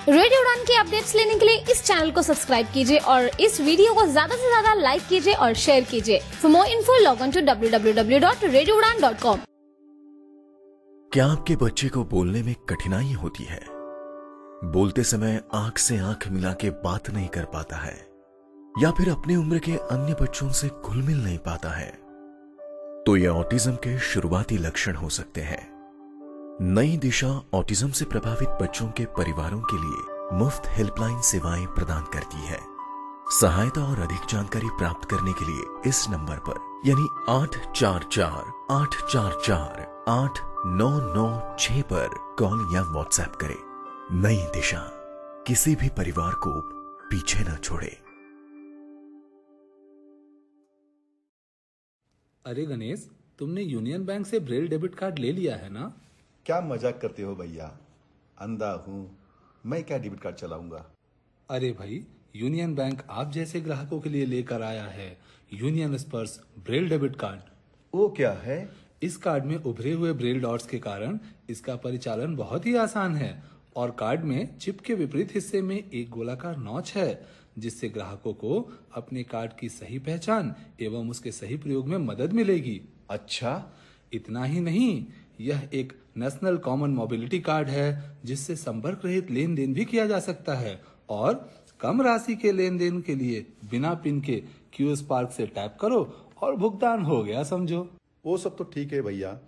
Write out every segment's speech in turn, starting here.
Radio उड़ान की updates लेने के लिए इस चैनल को सब्सक्राइब कीजिए और इस वीडियो को ज्यादा से ज्यादा लाइक कीजिए और शेयर कीजिए। For more info log on to www.radioudan.com। क्या आपके बच्चे को बोलने में कठिनाई होती है? बोलते समय आंख से आंख मिला के बात नहीं कर पाता है या फिर अपनी उम्र के अन्य बच्चों से घुल मिल नहीं पाता है, तो ये ऑटिज्म के शुरुआती लक्षण हो सकते हैं। नई दिशा ऑटिज्म से प्रभावित बच्चों के परिवारों के लिए मुफ्त हेल्पलाइन सेवाएं प्रदान करती है। सहायता और अधिक जानकारी प्राप्त करने के लिए इस नंबर पर यानी 844-844-8996 पर कॉल या व्हाट्सएप करें। नई दिशा किसी भी परिवार को पीछे न छोड़े। अरे गणेश, तुमने यूनियन बैंक से ब्रेल डेबिट कार्ड ले लिया है ना? क्या मजाक करते हो भैया, अंधा हूं मैं, क्या डेबिट कार्ड चलाऊंगा। अरे भाई, यूनियन बैंक आप जैसे ग्राहकों के लिए लेकर आया है यूनियन स्पर्श ब्रेल डेबिट कार्ड। वो क्या है? इस कार्ड में उभरे हुए ब्रेल डॉट्स के कारण इसका परिचालन बहुत ही आसान है और कार्ड में चिप के विपरीत हिस्से में एक गोलाकार नॉच है जिससे ग्राहकों को अपने कार्ड की सही पहचान एवं उसके सही प्रयोग में मदद मिलेगी। अच्छा, इतना ही नहीं, यह एक नेशनल कॉमन मोबिलिटी कार्ड है जिससे संपर्क रहित लेन देन भी किया जा सकता है और कम राशि के लेन देन के लिए बिना पिन के क्यू स्पार्क से टैप करो और भुगतान हो गया समझो। वो सब तो ठीक है भैया,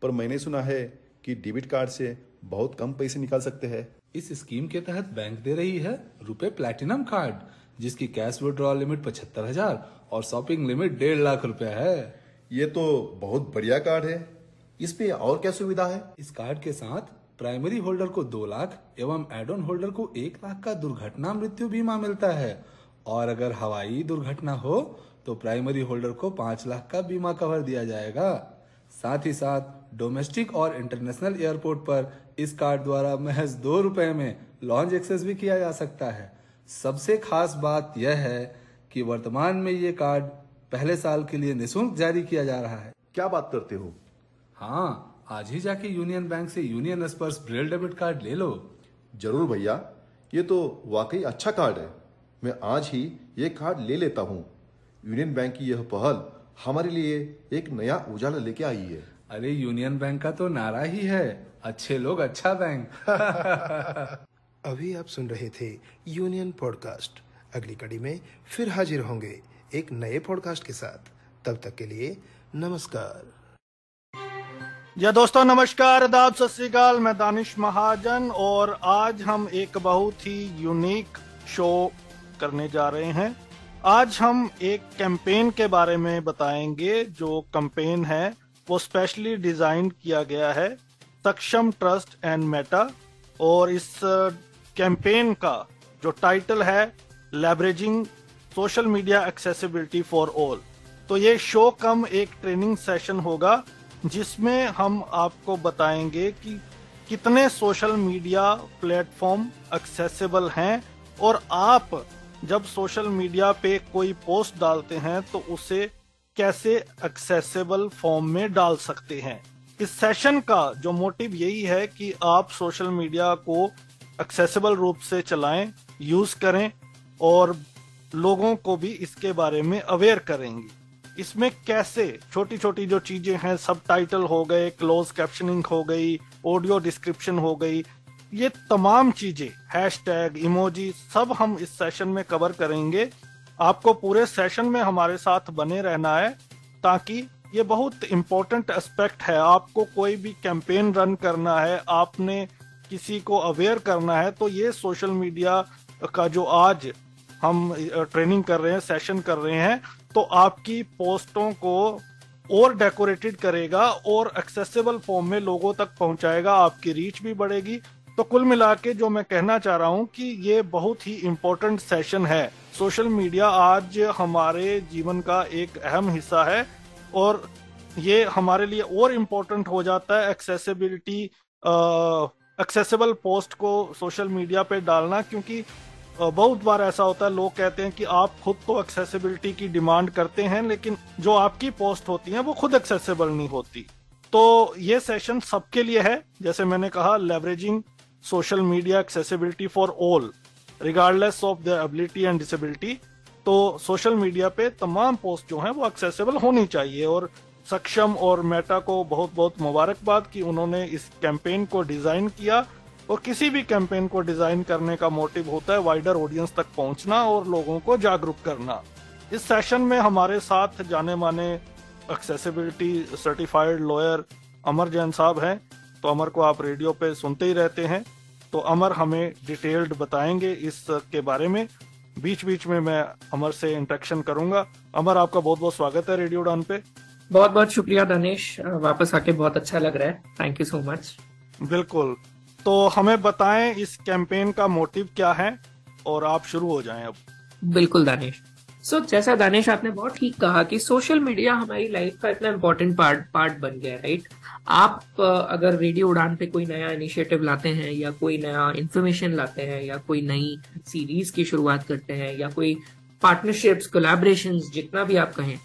पर मैंने सुना है कि डेबिट कार्ड से बहुत कम पैसे निकाल सकते हैं। इस स्कीम के तहत बैंक दे रही है रुपए प्लैटिनम कार्ड जिसकी कैश विड्रॉल लिमिट 75,000 और शॉपिंग लिमिट 1.5 लाख रुपए है। ये तो बहुत बढ़िया कार्ड है। इस पे और क्या सुविधा है? इस कार्ड के साथ प्राइमरी होल्डर को 2 लाख एवं एड ऑन होल्डर को 1 लाख का दुर्घटना मृत्यु बीमा मिलता है और अगर हवाई दुर्घटना हो तो प्राइमरी होल्डर को 5 लाख का बीमा कवर दिया जाएगा। साथ ही साथ डोमेस्टिक और इंटरनेशनल एयरपोर्ट पर इस कार्ड द्वारा महज 2 रुपए में लॉन्च एक्सेस भी किया जा सकता है। सबसे खास बात यह है कि वर्तमान में ये कार्ड पहले साल के लिए निःशुल्क जारी किया जा रहा है। क्या बात करते हो? हाँ, आज ही जाके यूनियन बैंक से यूनियन स्पर्श ब्रेल डेबिट कार्ड ले लो। जरूर भैया, ये तो वाकई अच्छा कार्ड है। मैं आज ही ये कार्ड ले लेता हूँ। यूनियन बैंक की यह पहल हमारे लिए एक नया उजाला लेके आई है। अरे, यूनियन बैंक का तो नारा ही है, अच्छे लोग अच्छा बैंक। अभी आप सुन रहे थे यूनियन पॉडकास्ट। अगली कड़ी में फिर हाजिर होंगे एक नए पॉडकास्ट के साथ। तब तक के लिए नमस्कार। या दोस्तों नमस्कार, आदाब, सत श्री अकाल। मैं दानिश महाजन और आज हम एक बहुत ही यूनिक शो करने जा रहे हैं। आज हम एक कैंपेन के बारे में बताएंगे। जो कैंपेन है वो स्पेशली डिजाइन किया गया है सक्षम ट्रस्ट एंड मेटा और इस कैंपेन का जो टाइटल है leveraging social media accessibility for all. तो ये शो कम एक ट्रेनिंग सेशन होगा जिसमें हम आपको बताएंगे कि कितने सोशल मीडिया प्लेटफॉर्म एक्सेसिबल हैं और आप जब सोशल मीडिया पे कोई पोस्ट डालते हैं तो उसे कैसे एक्सेसिबल फॉर्म में डाल सकते हैं। इस सेशन का जो मोटिव यही है कि आप सोशल मीडिया को एक्सेसिबल रूप से चलाएं, यूज करें और लोगों को भी इसके बारे में अवेयर करेंगे। इसमें कैसे छोटी छोटी जो चीजें हैं, सब टाइटल हो गए, क्लोज कैप्शनिंग हो गई, ऑडियो डिस्क्रिप्शन हो गई, ये तमाम चीजें, हैशटैग, इमोजी, सब हम इस सेशन में कवर करेंगे। आपको पूरे सेशन में हमारे साथ बने रहना है ताकि ये बहुत इम्पोर्टेंट एस्पेक्ट है। आपको कोई भी कैंपेन रन करना है, आपने किसी को अवेयर करना है, तो ये सोशल मीडिया का जो आज हम ट्रेनिंग कर रहे हैं, सेशन कर रहे हैं, तो आपकी पोस्टों को और डेकोरेटेड करेगा और एक्सेसिबल फॉर्म में लोगों तक पहुंचाएगा, आपकी रीच भी बढ़ेगी। तो कुल मिला के जो मैं कहना चाह रहा हूं कि ये बहुत ही इम्पोर्टेंट सेशन है। सोशल मीडिया आज हमारे जीवन का एक अहम हिस्सा है और ये हमारे लिए और इम्पोर्टेंट हो जाता है एक्सेसिबल पोस्ट को सोशल मीडिया पे डालना, क्योंकि बहुत बार ऐसा होता है, लोग कहते हैं कि आप खुद तो एक्सेसिबिलिटी की डिमांड करते हैं लेकिन जो आपकी पोस्ट होती है वो खुद एक्सेसिबल नहीं होती। तो ये सेशन सबके लिए है। जैसे मैंने कहा, leveraging social media accessibility for all regardless of the ability and disability. तो सोशल मीडिया पे तमाम पोस्ट जो हैं वो एक्सेसिबल होनी चाहिए, और सक्षम और मेटा को बहुत बहुत मुबारकबाद कि उन्होंने इस कैंपेन को डिजाइन किया। और किसी भी कैंपेन को डिजाइन करने का मोटिव होता है वाइडर ऑडियंस तक पहुंचना और लोगों को जागरूक करना। इस सेशन में हमारे साथ जाने माने एक्सेसिबिलिटी सर्टिफाइड लॉयर अमर जैन साहब हैं। तो अमर को आप रेडियो पे सुनते ही रहते हैं, तो अमर हमें डिटेल्ड बताएंगे इस के बारे में। बीच बीच में मैं अमर से इंटरेक्शन करूंगा। अमर, आपका बहुत बहुत स्वागत है रेडियो उड़ान पे। बहुत बहुत शुक्रिया दानिश, वापस आके बहुत अच्छा लग रहा है। Thank you so much. बिल्कुल, तो हमें बताएं इस कैंपेन का मोटिव क्या है, और आप शुरू हो जाएं अब। बिल्कुल दानिश। जैसा दानिश आपने बहुत ठीक कहा कि सोशल मीडिया हमारी लाइफ का इतना इम्पोर्टेंट पार्ट बन गया है, राइट। आप अगर रेडियो उड़ान पे कोई नया इनिशिएटिव लाते हैं, या कोई नया इन्फॉर्मेशन लाते हैं, या कोई नई सीरीज की शुरुआत करते हैं, या कोई पार्टनरशिप्स, कोलैबोरेशंस, जितना भी आप कहें,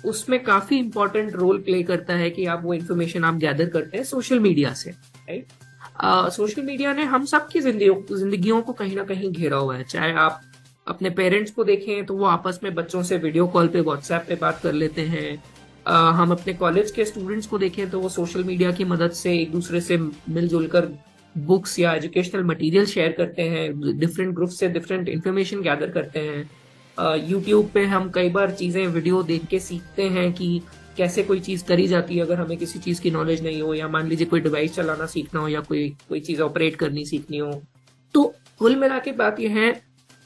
उसमें काफी इंपॉर्टेंट रोल प्ले करता है कि आप वो इन्फॉर्मेशन आप गैदर करते हैं सोशल मीडिया से, राइट। सोशल मीडिया ने हम सबकी जिंदगियों को कहीं ना कहीं घेरा हुआ है। चाहे आप अपने पेरेंट्स को देखें तो वो आपस में बच्चों से वीडियो कॉल पे, व्हाट्सएप पे बात कर लेते हैं। हम अपने कॉलेज के स्टूडेंट्स को देखें तो वो सोशल मीडिया की मदद से एक दूसरे से मिलजुल कर बुक्स या एजुकेशनल मटेरियल शेयर करते हैं, डिफरेंट ग्रुप से डिफरेंट इंफॉर्मेशन गैदर करते हैं। यूट्यूब पे हम कई बार चीजें वीडियो देख के सीखते हैं कि कैसे कोई चीज करी जाती है, अगर हमें किसी चीज की नॉलेज नहीं हो, या मान लीजिए कोई डिवाइस चलाना सीखना हो, या कोई चीज ऑपरेट करनी सीखनी हो। तो कुल मिला के बात यह है,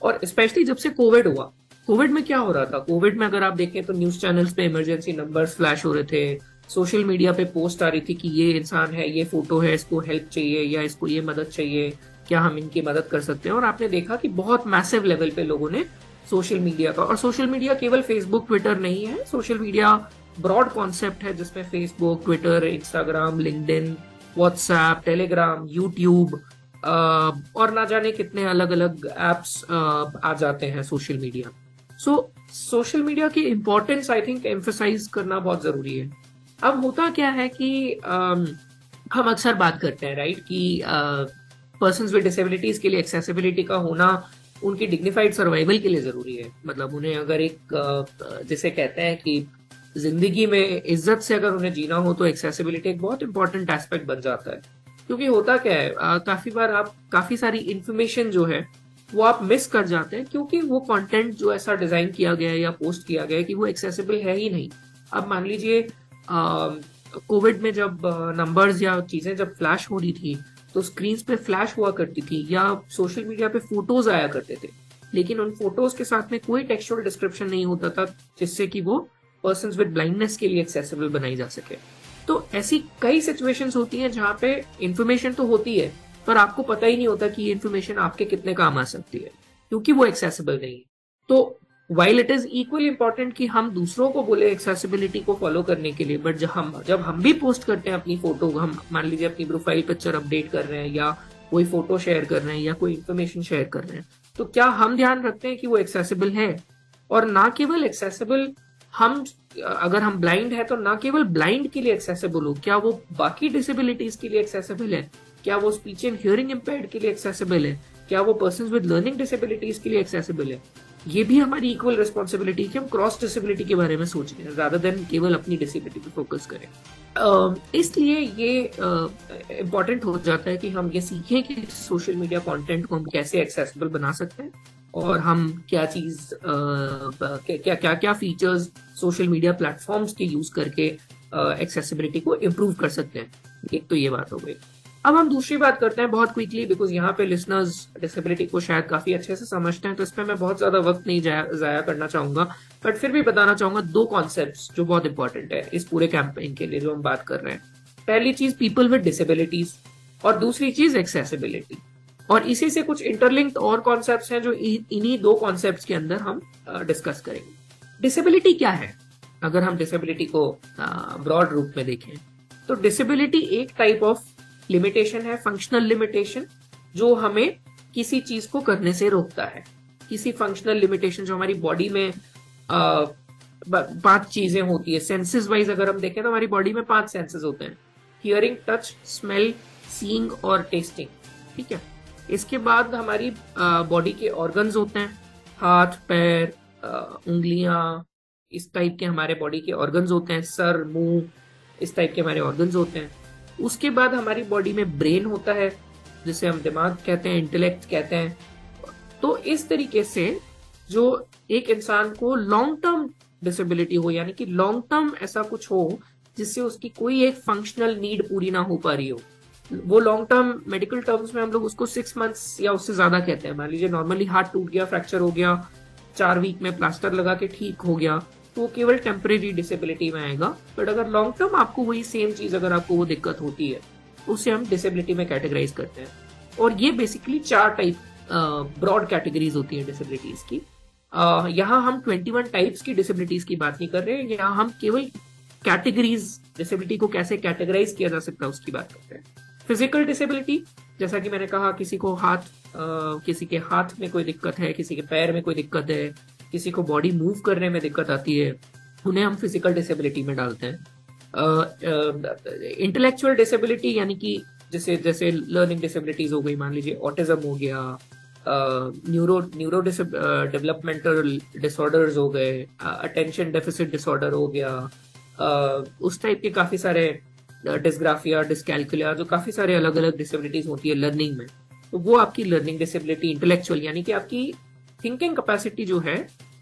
और स्पेशली जब से कोविड हुआ, कोविड में क्या हो रहा था, कोविड में अगर आप देखें तो न्यूज चैनल्स पे इमरजेंसी नंबर्स फ्लैश हो रहे थे, सोशल मीडिया पे पोस्ट आ रही थी कि ये इंसान है, ये फोटो है, इसको हेल्प चाहिए, या इसको ये मदद चाहिए, क्या हम इनकी मदद कर सकते हैं। और आपने देखा कि बहुत मैसिव लेवल पे लोगों ने सोशल मीडिया का, और सोशल मीडिया केवल फेसबुक ट्विटर नहीं है, सोशल मीडिया ब्रॉड कॉन्सेप्ट है जिसमें Facebook, Twitter, Instagram, LinkedIn, WhatsApp, Telegram, YouTube और ना जाने कितने अलग अलग एप्स आ जाते हैं सोशल मीडिया। सोशल मीडिया की इम्पोर्टेंस आई थिंक एम्फसाइज करना बहुत जरूरी है। अब होता क्या है कि हम अक्सर बात करते हैं, राइट, कि पर्सन्स विद डिसेबिलिटीज के लिए एक्सेसिबिलिटी का होना उनकी डिग्निफाइड सर्वाइवल के लिए जरूरी है। मतलब उन्हें अगर एक जिसे कहते हैं कि जिंदगी में इज्जत से अगर उन्हें जीना हो तो एक्सेसिबिलिटी एक बहुत इंपॉर्टेंट एस्पेक्ट बन जाता है। क्योंकि होता क्या है, काफी बार आप काफी सारी इंफॉर्मेशन जो है वो आप मिस कर जाते हैं, क्योंकि वो कंटेंट जो ऐसा डिजाइन किया गया है या पोस्ट किया गया है कि वो एक्सेसिबल है ही नहीं। अब मान लीजिए कोविड में जब नंबर्स या चीजें जब फ्लैश हो रही थी तो स्क्रीन पे फ्लैश हुआ करती थी, या सोशल मीडिया पे फोटोज आया करते थे, लेकिन उन फोटोज के साथ में कोई टेक्सचुअल डिस्क्रिप्शन नहीं होता था जिससे कि वो पर्सन्स विद ब्लाइंडनेस के लिए एक्सेसिबल बनाई जा सके। तो ऐसी कई सिचुएशंस होती हैं जहां पे इंफॉर्मेशन तो होती है पर आपको पता ही नहीं होता कि ये इंफॉर्मेशन आपके कितने काम आ सकती है, क्योंकि वो एक्सेसिबल नहीं है। तो while it is equally important कि हम दूसरों को बोले एक्सेसिबिलिटी को फॉलो करने के लिए, बट जब हम भी पोस्ट करते हैं अपनी फोटो, हम मान लीजिए अपनी प्रोफाइल पिक्चर अपडेट कर रहे हैं, या कोई फोटो शेयर कर रहे हैं, या कोई इंफॉर्मेशन शेयर कर रहे हैं, तो क्या हम ध्यान रखते हैं कि वो एक्सेसिबल है? और ना केवल एक्सेसिबल, हम अगर हम ब्लाइंड है तो ना केवल ब्लाइंड के लिए एक्सेसिबल हो, क्या वो बाकी डिसेबिलिटीज के लिए एक्सेसिबल है? क्या वो स्पीच एंड हियरिंग इम्पेयर्ड के लिए एक्सेसिबल है? क्या वो पर्सन्स विद लर्निंग डिसेबिलिटीज के लिए एक्सेसिबल है? ये भी हमारी इक्वल रिस्पॉन्सिबिलिटी कि हम क्रॉस डिसेबिलिटी के बारे में सोचें rather देन केवल अपनी डिसेबिलिटी पे फोकस करें। इसलिए ये इम्पोर्टेंट हो जाता है कि हम ये सीखें कि सोशल मीडिया कंटेंट को हम कैसे एक्सेसिबल बना सकते हैं, और हम क्या चीज क्या फीचर्स सोशल मीडिया प्लेटफॉर्म्स के यूज करके एक्सेसिबिलिटी को इम्प्रूव कर सकते हैं। एक तो ये बात हो गई। अब हम दूसरी बात करते हैं बहुत क्विकली, बिकॉज यहाँ पे लिसनर्स डिसेबिलिटी को शायद काफी अच्छे से समझते हैं, तो इस पे मैं बहुत ज्यादा वक्त नहीं जाया करना चाहूंगा, बट फिर भी बताना चाहूंगा दो कॉन्सेप्ट्स जो बहुत इंपॉर्टेंट है इस पूरे कैंपेन के लिए जो हम बात कर रहे हैं। पहली चीज पीपल विद डिसेबिलिटीज, और दूसरी चीज एक्सेसिबिलिटी। और इसी से कुछ इंटरलिंक्ड और कॉन्सेप्ट्स हैं जो इन्हीं दो कॉन्सेप्ट्स के अंदर हम डिस्कस करेंगे। डिसेबिलिटी क्या है? अगर हम डिसेबिलिटी को ब्रॉड रूप में देखें तो डिसेबिलिटी एक टाइप ऑफ लिमिटेशन है, फंक्शनल लिमिटेशन, जो हमें किसी चीज को करने से रोकता है। किसी फंक्शनल लिमिटेशन जो हमारी बॉडी में 5 चीजें होती है सेंसेस वाइज। अगर हम देखें तो हमारी बॉडी में 5 सेंसेस होते हैं, हियरिंग, टच, स्मेल, सीइंग और टेस्टिंग। ठीक है। इसके बाद हमारी बॉडी के ऑर्गन्स होते हैं, हाथ, पैर, उंगलियां, इस टाइप के हमारे बॉडी के ऑर्गन्स होते हैं, सर, मुंह, इस टाइप के हमारे ऑर्गन्स होते हैं। उसके बाद हमारी बॉडी में ब्रेन होता है, जिसे हम दिमाग कहते हैं, इंटेलेक्ट कहते हैं। तो इस तरीके से जो एक इंसान को लॉन्ग टर्म डिसेबिलिटी हो, यानी कि लॉन्ग टर्म ऐसा कुछ हो जिससे उसकी कोई एक फंक्शनल नीड पूरी ना हो पा रही हो, वो लॉन्ग टर्म मेडिकल टर्म्स में हम लोग उसको 6 मंथ्स या उससे ज्यादा कहते हैं। मान लीजिए नॉर्मली हाथ टूट गया, फ्रैक्चर हो गया, 4 वीक में प्लास्टर लगा के ठीक हो गया, तो वो केवल टेम्परेरी डिसेबिलिटी में आएगा। बट अगर लॉन्ग टर्म आपको वही सेम चीज अगर आपको वो दिक्कत होती है, उसे हम डिसेबिलिटी में कैटेगराइज करते हैं। और ये बेसिकली 4 टाइप ब्रॉड कैटेगरीज होती है डिसेबिलिटीज की। यहाँ हम 21 टाइप्स की डिसेबिलिटीज की बात नहीं कर रहे हैं, यहाँ हम केवल कैटेगरीज, डिसेबिलिटी को कैसे कैटेगराइज किया जा सकता है उसकी बात करते हैं। फिजिकल डिसेबिलिटी, जैसा कि मैंने कहा, किसी के हाथ में कोई दिक्कत है, किसी के पैर में कोई दिक्कत है, किसी को बॉडी मूव करने में दिक्कत आती है, उन्हें हम फिजिकल डिसेबिलिटी में डालते हैं। इंटेलेक्चुअल डिसेबिलिटी यानी कि जैसे लर्निंग डिसेबिलिटीज हो गई, मान लीजिए ऑटिज्म हो गया, न्यूरो डेवलपमेंटल डिसऑर्डर्स हो गए, अटेंशन डेफिसिट डिसऑर्डर हो गया, उस टाइप के काफी सारे, डिस्ग्राफिया, डिस्कैल्कुलिया, जो काफी सारे अलग अलग डिसेबिलिटीज होती है लर्निंग में, तो वो आपकी लर्निंग डिसेबिलिटी। इंटेलेक्चुअल यानी कि आपकी थिंकिंग कैपेसिटी जो है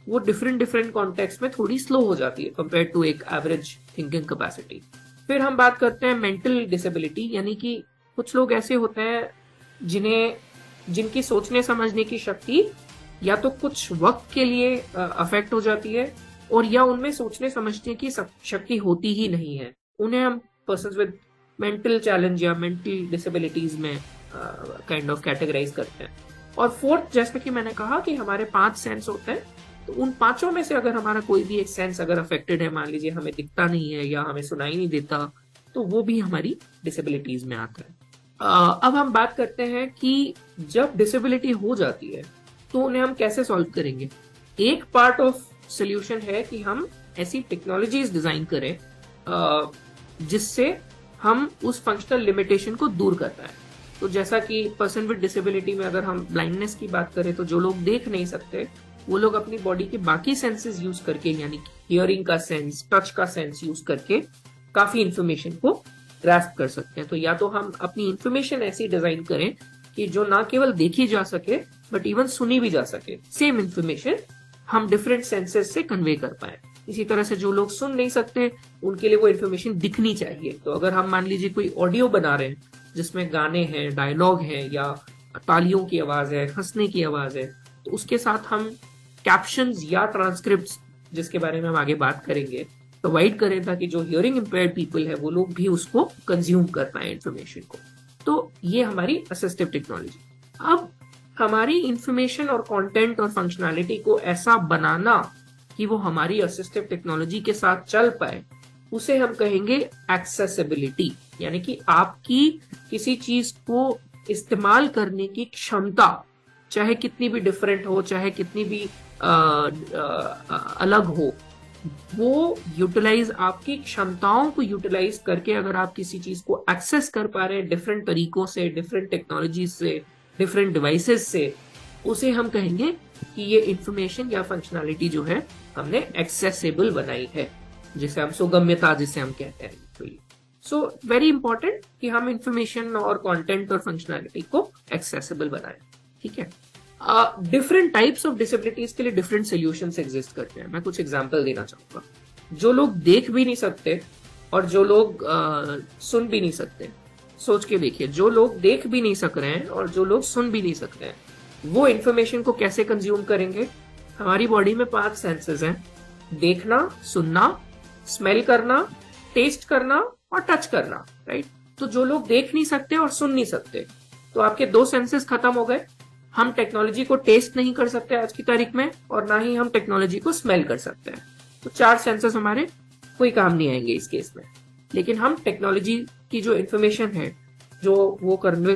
वो डिफरेंट कॉन्टेक्स्ट में थोड़ी स्लो हो जाती है कंपेयर टू एक एवरेज थिंकिंग कैपेसिटी। फिर हम बात करते हैं मेंटल डिसेबिलिटी, यानी कि कुछ लोग ऐसे होते हैं जिनकी सोचने समझने की शक्ति या तो कुछ वक्त के लिए अफेक्ट हो जाती है, और या उनमें सोचने समझने की शक्ति होती ही नहीं है। उन्हें हम पर्सन्स विद मेंटल चैलेंज या मेंटल डिसेबिलिटीज में काइंड ऑफ कैटेगराइज करते हैं। और फोर्थ, जैसा कि मैंने कहा कि हमारे 5 सेंस होते हैं, तो उन 5 में से अगर हमारा कोई भी एक सेंस अगर अफेक्टेड है, मान लीजिए हमें दिखता नहीं है या हमें सुनाई नहीं देता, तो वो भी हमारी डिसेबिलिटीज में आता है। अब हम बात करते हैं कि जब डिसेबिलिटी हो जाती है तो उन्हें हम कैसे सॉल्व करेंगे। एक पार्ट ऑफ सोल्यूशन है कि हम ऐसी टेक्नोलॉजीज डिजाइन करें जिससे हम उस फंक्शनल लिमिटेशन को दूर कर पाए। तो जैसा कि पर्सन विद डिसेबिलिटी में अगर हम ब्लाइंडनेस की बात करें, तो जो लोग देख नहीं सकते वो लोग अपनी बॉडी के बाकी सेंसेस यूज करके, यानी कि हियरिंग का सेंस, टच का सेंस यूज करके काफी इंफॉर्मेशन को ग्रास्प कर सकते हैं। तो या तो हम अपनी इंफॉर्मेशन ऐसी डिजाइन करें कि जो ना केवल देखी जा सके बट इवन सुनी भी जा सके, सेम इंफॉर्मेशन हम डिफरेंट सेंसेस से कन्वे कर पाए। इसी तरह से जो लोग सुन नहीं सकते उनके लिए वो इन्फॉर्मेशन दिखनी चाहिए। तो अगर हम मान लीजिए कोई ऑडियो बना रहे हैं जिसमें गाने हैं, डायलॉग है, या तालियों की आवाज है, हंसने की आवाज है, तो उसके साथ हम कैप्शंस या ट्रांसक्रिप्ट्स, जिसके बारे में हम आगे बात करेंगे, प्रोवाइड करें ताकि जो हियरिंग इम्पेयर्ड पीपल है वो लोग भी उसको कंज्यूम कर पाए इंफॉर्मेशन को। तो ये हमारी असिस्टिव टेक्नोलॉजी। अब हमारी इंफॉर्मेशन और कंटेंट और फंक्शनैलिटी को ऐसा बनाना कि वो हमारी असिस्टिव टेक्नोलॉजी के साथ चल पाए, उसे हम कहेंगे एक्सेसिबिलिटी, यानी कि आपकी किसी चीज को इस्तेमाल करने की क्षमता, चाहे कितनी भी डिफरेंट हो, चाहे कितनी भी अलग हो, वो यूटिलाइज, आपकी क्षमताओं को यूटिलाइज करके अगर आप किसी चीज को एक्सेस कर पा रहे हैं डिफरेंट तरीकों से, डिफरेंट टेक्नोलॉजी से, डिफरेंट डिवाइसेस से, उसे हम कहेंगे कि ये इंफॉर्मेशन या फंक्शनैलिटी जो है हमने एक्सेसिबल बनाई है, जिसे हम सुगम्यता जिसे हम कहते हैं। सो वेरी इंपॉर्टेंट कि हम इंफॉर्मेशन और कंटेंट और फंक्शनैलिटी को एक्सेसिबल बनाएं। ठीक है। डिफरेंट टाइप्स ऑफ डिसेबिलिटीज के लिए डिफरेंट सोल्यूशंस एग्जिस्ट करते हैं। मैं कुछ एग्जांपल देना चाहूंगा। जो लोग देख भी नहीं सकते और जो लोग सुन भी नहीं सकते, सोच के देखिए, जो लोग देख भी नहीं सक रहे हैं और जो लोग सुन भी नहीं सक रहे हैं, वो इंफॉर्मेशन को कैसे कंज्यूम करेंगे। हमारी बॉडी में 5 सेंसेस हैं: देखना, सुनना, स्मेल करना, टेस्ट करना और टच करना, राइट। तो जो लोग देख नहीं सकते और सुन नहीं सकते, तो आपके 2 सेंसेस खत्म हो गए। हम टेक्नोलॉजी को टेस्ट नहीं कर सकते आज की तारीख में, और ना ही हम टेक्नोलॉजी को स्मेल कर सकते हैं। तो 4 सेंसेस हमारे कोई काम नहीं आएंगे इस केस में। लेकिन हम टेक्नोलॉजी की जो इंफॉर्मेशन है, जो वो कन्वे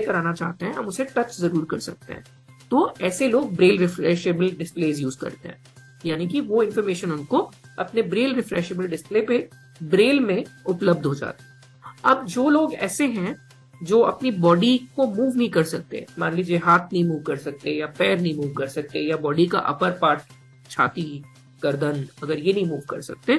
कराना चाहते हैं, हम उसे टच जरूर कर सकते हैं। तो ऐसे लोग ब्रेल रिफ्रेशेबल डिस्प्लेज यूज करते हैं, यानी कि वो इंफॉर्मेशन उनको अपने ब्रेल रिफ्रेशेबल डिस्प्ले पे ब्रेल में उपलब्ध हो जाती है। अब जो लोग ऐसे हैं जो अपनी बॉडी को मूव नहीं कर सकते, मान लीजिए हाथ नहीं मूव कर सकते या पैर नहीं मूव कर सकते या बॉडी का अपर पार्ट, छाती, गर्दन, अगर ये नहीं मूव कर सकते,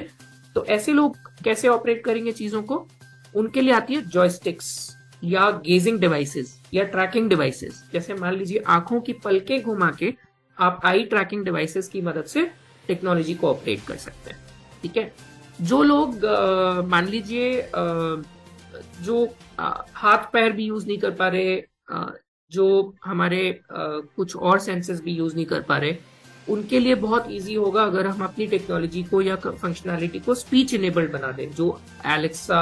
तो ऐसे लोग कैसे ऑपरेट करेंगे चीजों को? उनके लिए आती है जॉयस्टिक्स या गेजिंग डिवाइसेस या ट्रैकिंग डिवाइसेस। जैसे मान लीजिए आंखों की पलकें घुमा के आप आई ट्रैकिंग डिवाइसेस की मदद से टेक्नोलॉजी को ऑपरेट कर सकते हैं। ठीक है, जो लोग मान लीजिए जो हाथ पैर भी यूज नहीं कर पा रहे, जो हमारे कुछ और सेंसेस भी यूज नहीं कर पा रहे, उनके लिए बहुत इजी होगा अगर हम अपनी टेक्नोलॉजी को या फंक्शनैलिटी को स्पीच इनेबल्ड बना दें, जो एलेक्सा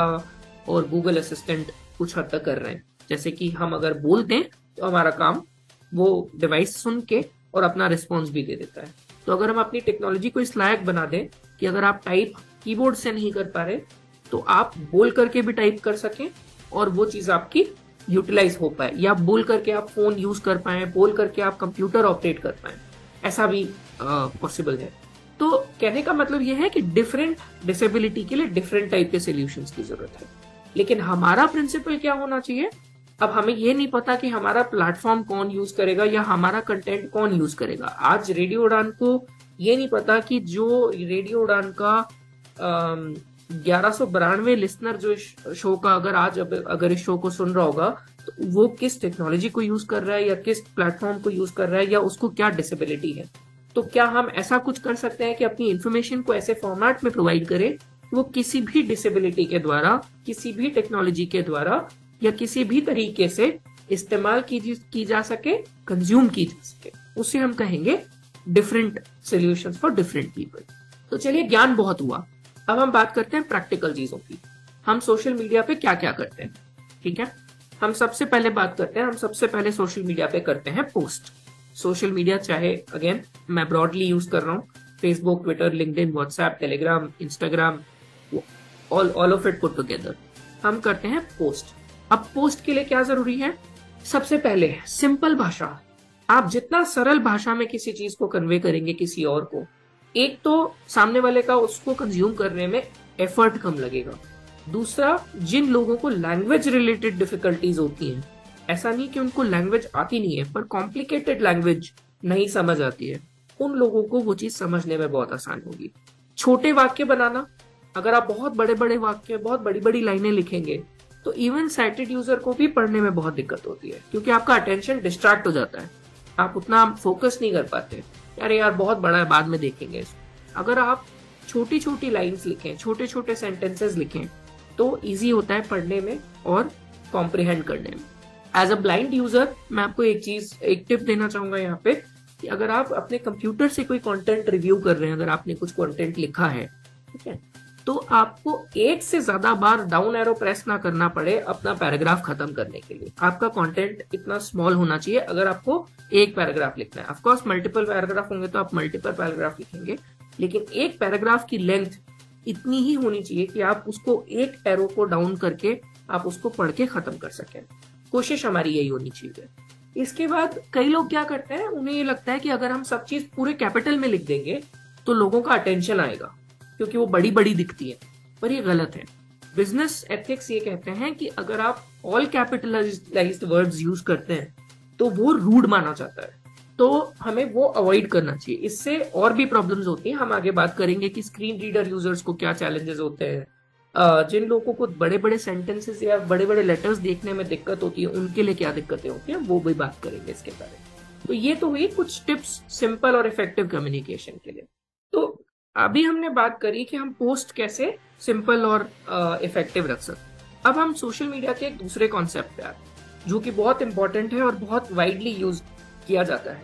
और गूगल असिस्टेंट कुछ हद तक कर रहे हैं। जैसे कि हम अगर बोलते हैं तो हमारा काम वो डिवाइस सुन के और अपना रिस्पॉन्स भी दे देता है। तो अगर हम अपनी टेक्नोलॉजी को इस लायक बना दें कि अगर आप टाइप कीबोर्ड से नहीं कर पा रहे तो आप बोल करके भी टाइप कर सकें और वो चीज आपकी यूटिलाइज हो पाए, या बोल करके आप फोन यूज कर पाए, बोल करके आप कंप्यूटर ऑपरेट कर पाए, ऐसा भी पॉसिबल है। तो कहने का मतलब यह है कि डिफरेंट डिसेबिलिटी के लिए डिफरेंट टाइप के सॉल्यूशंस की जरूरत है। लेकिन हमारा प्रिंसिपल क्या होना चाहिए? अब हमें यह नहीं पता कि हमारा प्लेटफॉर्म कौन यूज करेगा या हमारा कंटेंट कौन यूज करेगा। आज रेडियो उड़ान को ये नहीं पता कि जो रेडियो उड़ान का 1192 लिसनर जो इस शो का अगर इस शो को सुन रहा होगा तो वो किस टेक्नोलॉजी को यूज कर रहा है या किस प्लेटफॉर्म को यूज कर रहा है या उसको क्या डिसेबिलिटी है। तो क्या हम ऐसा कुछ कर सकते हैं कि अपनी इंफॉर्मेशन को ऐसे फॉर्मेट में प्रोवाइड करें वो किसी भी डिसेबिलिटी के द्वारा, किसी भी टेक्नोलॉजी के द्वारा या किसी भी तरीके से इस्तेमाल की जा सके, कंज्यूम की जा सके। उसे हम कहेंगे different solutions for different people. तो चलिए, ज्ञान बहुत हुआ, अब हम बात करते हैं प्रैक्टिकल चीजों की। हम सोशल मीडिया पे क्या क्या करते हैं? ठीक है, हम सबसे पहले सोशल मीडिया पे करते हैं पोस्ट। सोशल मीडिया चाहे अगेन मैं ब्रॉडली यूज कर रहा हूँ, Facebook, Twitter, LinkedIn, WhatsApp, Telegram, Instagram, all of it put together, हम करते हैं पोस्ट। अब पोस्ट के लिए क्या जरूरी है? सबसे पहले सिंपल भाषा। आप जितना सरल भाषा में किसी चीज को कन्वे करेंगे किसी और को, एक तो सामने वाले का उसको कंज्यूम करने में एफर्ट कम लगेगा। दूसरा, जिन लोगों को लैंग्वेज रिलेटेड डिफिकल्टीज होती हैं, ऐसा नहीं कि उनको लैंग्वेज आती नहीं है पर कॉम्प्लिकेटेड लैंग्वेज नहीं समझ आती है, उन लोगों को वो चीज समझने में बहुत आसान होगी। छोटे वाक्य बनाना, अगर आप बहुत बड़े बड़े वाक्य, बहुत बड़ी बड़ी लाइनें लिखेंगे तो इवन साइटेड यूजर को भी पढ़ने में बहुत दिक्कत होती है, क्योंकि आपका अटेंशन डिस्ट्रैक्ट हो जाता है, आप उतना फोकस नहीं कर पाते। यार बहुत बड़ा है, बाद में देखेंगे। अगर आप छोटी छोटी लाइंस लिखें, छोटे छोटे सेंटेंसेस लिखें तो इजी होता है पढ़ने में और कॉम्प्रिहेंड करने में। एज अ ब्लाइंड यूजर मैं आपको एक टिप देना चाहूंगा यहाँ पे कि अगर आप अपने कंप्यूटर से कोई कंटेंट रिव्यू कर रहे हैं, अगर आपने कुछ कंटेंट लिखा है, ठीक है, तो आपको एक से ज्यादा बार डाउन एरो प्रेस ना करना पड़े अपना पैराग्राफ खत्म करने के लिए। आपका कंटेंट इतना स्मॉल होना चाहिए अगर आपको एक पैराग्राफ लिखना है। ऑफकोर्स मल्टीपल पैराग्राफ होंगे तो आप मल्टीपल पैराग्राफ लिखेंगे, लेकिन एक पैराग्राफ की लेंथ इतनी ही होनी चाहिए कि आप उसको एक एरो को डाउन करके आप उसको पढ़ के खत्म कर सकें। कोशिश हमारी यही होनी चाहिए। इसके बाद कई लोग क्या करते हैं, उन्हें ये लगता है कि अगर हम सब चीज पूरे कैपिटल में लिख देंगे तो लोगों का अटेंशन आएगा, क्योंकि वो बड़ी बड़ी दिखती है, पर ये गलत है। बिजनेस एथिक्स ये कहते हैं कि अगर आप ऑल कैपिटलाइज्ड वर्ड्स यूज करते हैं तो वो रूड माना जाता है, तो हमें वो अवॉइड करना चाहिए। इससे और भी प्रॉब्लम्स होती हैं, हम आगे बात करेंगे कि स्क्रीन रीडर यूजर्स को क्या चैलेंजेस होते हैं, जिन लोगों को बड़े बड़े सेंटेंसेस या बड़े बड़े लेटर्स देखने में दिक्कत होती है उनके लिए क्या दिक्कतें होती हैं, वो भी बात करेंगे इसके बारे में। तो ये तो हुई कुछ टिप्स सिंपल और इफेक्टिव कम्युनिकेशन के लिए। तो अभी हमने बात करी कि हम पोस्ट कैसे सिंपल और इफेक्टिव रख सकते। अब हम सोशल मीडिया के एक दूसरे कॉन्सेप्ट पे आते हैं जो कि बहुत इंपॉर्टेंट है और बहुत वाइडली यूज किया जाता है,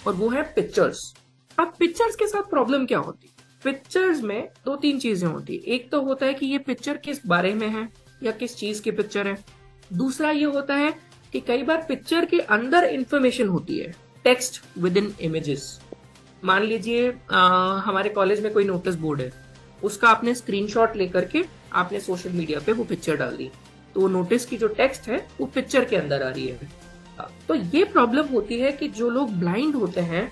और वो है पिक्चर्स। अब पिक्चर्स के साथ प्रॉब्लम क्या होती है? पिक्चर्स में दो तीन चीजें होती है। एक तो होता है कि ये पिक्चर किस बारे में है या किस चीज की पिक्चर है। दूसरा ये होता है कि कई बार पिक्चर के अंदर इंफॉर्मेशन होती है, टेक्स्ट विद इन इमेजेस। मान लीजिए हमारे कॉलेज में कोई नोटिस बोर्ड है, उसका आपने स्क्रीनशॉट लेकर के आपने सोशल मीडिया पे वो पिक्चर डाल दी, तो वो नोटिस की जो टेक्स्ट है वो पिक्चर के अंदर आ रही है। तो ये प्रॉब्लम होती है कि जो लोग ब्लाइंड होते हैं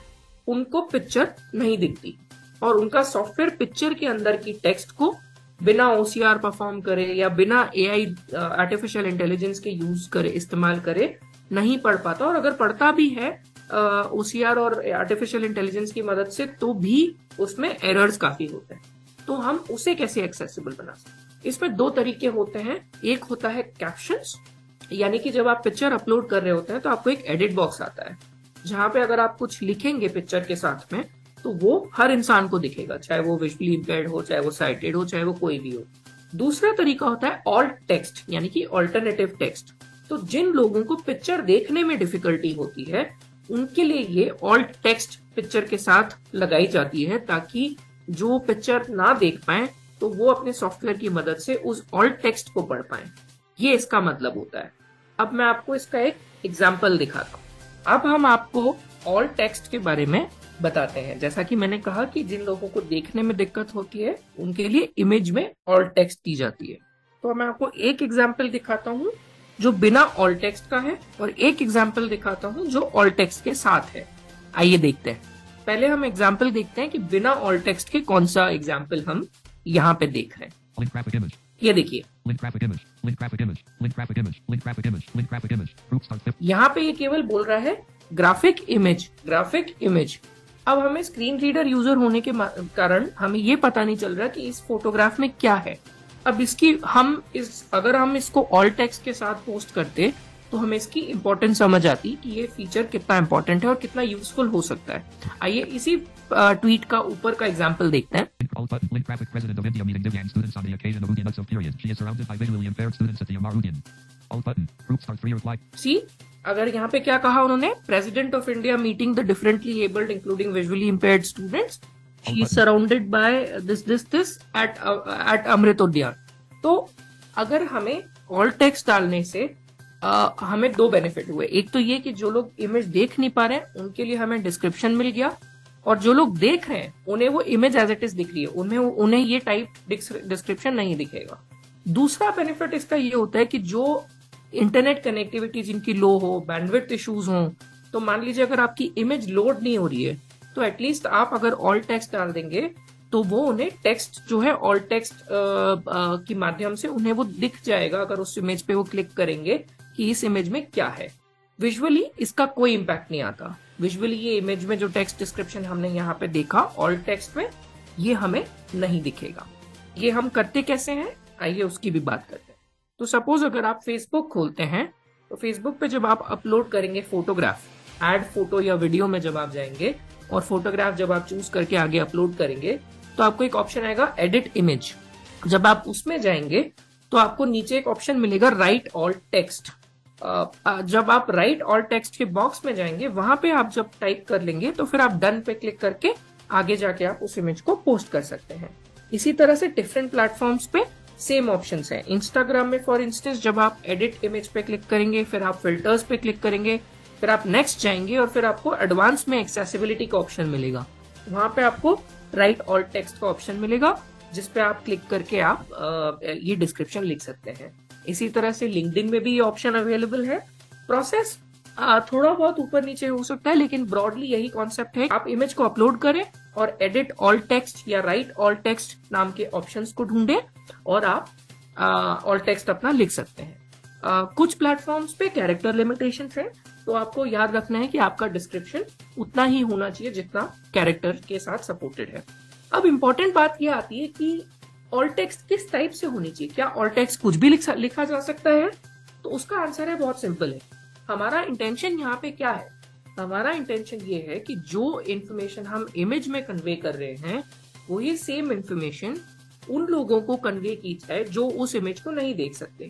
उनको पिक्चर नहीं दिखती और उनका सॉफ्टवेयर पिक्चर के अंदर की टेक्स्ट को बिना OCR परफॉर्म करे या बिना AI आर्टिफिशियल इंटेलिजेंस के यूज करे, इस्तेमाल करे, नहीं पढ़ पाता। और अगर पढ़ता भी है OCR और आर्टिफिशियल इंटेलिजेंस की मदद से, तो भी उसमें एरर्स काफी होते हैं। तो हम उसे कैसे एक्सेसिबल बना सकते हैं? इसमें दो तरीके होते हैं। एक होता है कैप्शंस, यानी कि जब आप पिक्चर अपलोड कर रहे होते हैं तो आपको एक एडिट बॉक्स आता है, जहां पे अगर आप कुछ लिखेंगे पिक्चर के साथ में तो वो हर इंसान को दिखेगा, चाहे वो विजुअली इम्पेयर्ड हो, चाहे वो साइटेड हो, चाहे वो कोई भी हो। दूसरा तरीका होता है ऑल्ट टेक्स्ट, यानी कि ऑल्टरनेटिव टेक्स्ट। तो जिन लोगों को पिक्चर देखने में डिफिकल्टी होती है, उनके लिए ये ऑल्ट टेक्स्ट पिक्चर के साथ लगाई जाती है, ताकि जो पिक्चर ना देख पाए तो वो अपने सॉफ्टवेयर की मदद से उस ऑल्ट टेक्स्ट को पढ़ पाए। ये इसका मतलब होता है। अब मैं आपको इसका एक एग्जाम्पल दिखाता हूँ। अब हम आपको ऑल्ट टेक्स्ट के बारे में बताते हैं। जैसा कि मैंने कहा कि जिन लोगों को देखने में दिक्कत होती है, उनके लिए इमेज में ऑल्ट टेक्स्ट दी जाती है। तो मैं आपको एक एग्जाम्पल दिखाता हूँ जो बिना ऑल्ट टेक्स्ट का है, और एक एग्जाम्पल दिखाता हूँ जो ऑल्ट टेक्स्ट के साथ है। आइए देखते हैं। पहले हम एग्जाम्पल देखते हैं कि बिना ऑल्ट टेक्स्ट के कौन सा एग्जाम्पल हम यहाँ पे देख रहे हैं। ये देखिए, यहाँ पे ये केवल बोल रहा है ग्राफिक इमेज, ग्राफिक इमेज। अब हमें स्क्रीन रीडर यूजर होने के कारण हमें ये पता नहीं चल रहा कि इस फोटोग्राफ में क्या है। अब इसकी अगर हम इसको ऑल्ट टेक्स्ट के साथ पोस्ट करते तो हमें इसकी इंपॉर्टेंस समझ आती कि ये फीचर कितना इंपॉर्टेंट है और कितना यूजफुल हो सकता है। आइए इसी ट्वीट का ऊपर का एग्जाम्पल देखते हैं। सी, अगर यहाँ पे क्या कहा उन्होंने, President of India meeting the differently abled including visually impaired students, she is surrounded by this at Amrit Udyan. तो अगर हमें ऑल्ट टेक्स्ट डालने से हमें दो बेनिफिट हुए। एक तो ये कि जो लोग इमेज देख नहीं पा रहे हैं उनके लिए हमें डिस्क्रिप्शन मिल गया, और जो लोग देख रहे हैं उन्हें वो इमेज एज इट इज दिख रही है, उन्हें ये टाइप डिस्क्रिप्शन नहीं दिखेगा। दूसरा बेनिफिट इसका ये होता है कि जो इंटरनेट कनेक्टिविटी जिनकी लो हो, बैंडविड्थ इश्यूज हो, तो मान लीजिए अगर आपकी इमेज लोड नहीं हो रही है, तो एटलीस्ट आप अगर ऑल्ट टेक्स्ट डाल देंगे तो वो उन्हें टेक्स्ट जो है ऑल्ट टेक्स्ट के माध्यम से उन्हें वो दिख जाएगा अगर उस इमेज पे वो क्लिक करेंगे कि इस इमेज में क्या है। विजुअली इसका कोई इम्पैक्ट नहीं आता। विजुअली ये इमेज में जो टेक्स्ट डिस्क्रिप्शन हमने यहाँ पे देखा ऑल्ट टेक्स्ट में, ये हमें नहीं दिखेगा। ये हम करते कैसे हैं, आइए उसकी भी बात करते हैं। तो सपोज अगर आप फेसबुक खोलते हैं, तो फेसबुक पे जब आप अपलोड करेंगे फोटोग्राफ, ऐड फोटो या वीडियो में जब आप जाएंगे और फोटोग्राफ जब आप चूज करके आगे अपलोड करेंगे, तो आपको एक ऑप्शन आएगा एडिट इमेज। जब आप उसमें जाएंगे तो आपको नीचे एक ऑप्शन मिलेगा राइट ऑल्ट टेक्स्ट। जब आप राइट ऑल्ट टेक्स्ट के बॉक्स में जाएंगे, वहां पे आप जब टाइप कर लेंगे तो फिर आप डन पे क्लिक करके आगे जाके आप उस इमेज को पोस्ट कर सकते हैं। इसी तरह से डिफरेंट प्लेटफॉर्म्स पे सेम ऑप्शंस हैं। इंस्टाग्राम में फॉर इंस्टेंस जब आप एडिट इमेज पे क्लिक करेंगे, फिर आप फिल्टर्स पे क्लिक करेंगे, फिर आप नेक्स्ट जाएंगे और फिर आपको एडवांस में एक्सेसिबिलिटी का ऑप्शन मिलेगा। वहां पे आपको राइट ऑल्ट टेक्स्ट का ऑप्शन मिलेगा, जिसपे आप क्लिक करके आप ये डिस्क्रिप्शन लिख सकते हैं। इसी तरह से लिंक्डइन में भी ये ऑप्शन अवेलेबल है। प्रोसेस थोड़ा बहुत ऊपर नीचे हो सकता है, लेकिन ब्रॉडली यही कॉन्सेप्ट है। आप इमेज को अपलोड करें और एडिट ऑल्ट टेक्स्ट या राइट ऑल्ट टेक्स्ट नाम के ऑप्शंस को ढूंढें और आप ऑल्ट टेक्स्ट अपना लिख सकते हैं। कुछ प्लेटफॉर्म्स पे कैरेक्टर लिमिटेशन है, तो आपको याद रखना है कि आपका डिस्क्रिप्शन उतना ही होना चाहिए जितना कैरेक्टर के साथ सपोर्टेड है। अब इम्पोर्टेंट बात यह आती है कि ऑल्ट टेक्स्ट किस टाइप से होनी चाहिए। क्या ऑल्ट टेक्स्ट कुछ भी लिखा जा सकता है? तो उसका आंसर है बहुत सिंपल है। हमारा इंटेंशन यहाँ पे क्या है? हमारा इंटेंशन ये है कि जो इन्फॉर्मेशन हम इमेज में कन्वे कर रहे हैं, वही सेम इन्फॉर्मेशन उन लोगों को कन्वे की जाए जो उस इमेज को नहीं देख सकते।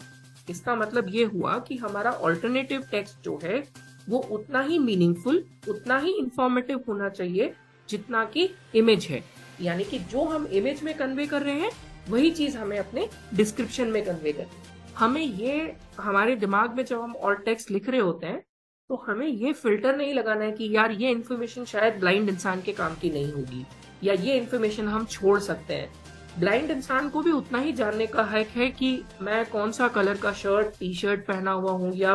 इसका मतलब ये हुआ कि हमारा ऑल्टरनेटिव टेक्स्ट जो है वो उतना ही मीनिंगफुल, उतना ही इंफॉर्मेटिव होना चाहिए जितना कि इमेज है। यानी कि जो हम इमेज में कन्वे कर रहे हैं वही चीज हमें अपने डिस्क्रिप्शन में कन्वे करनी है। हमें ये हमारे दिमाग में जब हम ऑल्ट टेक्स्ट लिख रहे होते हैं तो हमें ये फिल्टर नहीं लगाना है कि यार ये इन्फॉर्मेशन शायद ब्लाइंड इंसान के काम की नहीं होगी या ये इन्फॉर्मेशन हम छोड़ सकते हैं। ब्लाइंड इंसान को भी उतना ही जानने का हक है कि मैं कौन सा कलर का शर्ट, टी शर्ट पहना हुआ हूँ या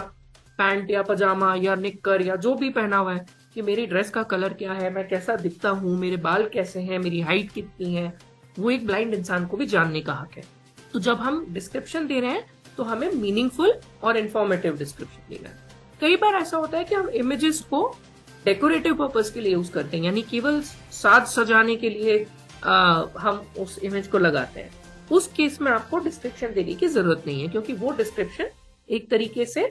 पैंट या पजामा या निक्कर या जो भी पहना हुआ है, कि मेरी ड्रेस का कलर क्या है, मैं कैसा दिखता हूँ, मेरे बाल कैसे हैं, मेरी हाइट कितनी है, वो एक ब्लाइंड इंसान को भी जानने का हक है। तो जब हम डिस्क्रिप्शन दे रहे हैं तो हमें मीनिंगफुल और इंफॉर्मेटिव डिस्क्रिप्शन देना है। कई बार ऐसा होता है कि हम इमेजेस को डेकोरेटिव पर्पस के लिए यूज करते हैं, यानी केवल साज सजाने के लिए हम उस इमेज को लगाते हैं। उस केस में आपको डिस्क्रिप्शन देने की जरूरत नहीं है, क्योंकि वो डिस्क्रिप्शन एक तरीके से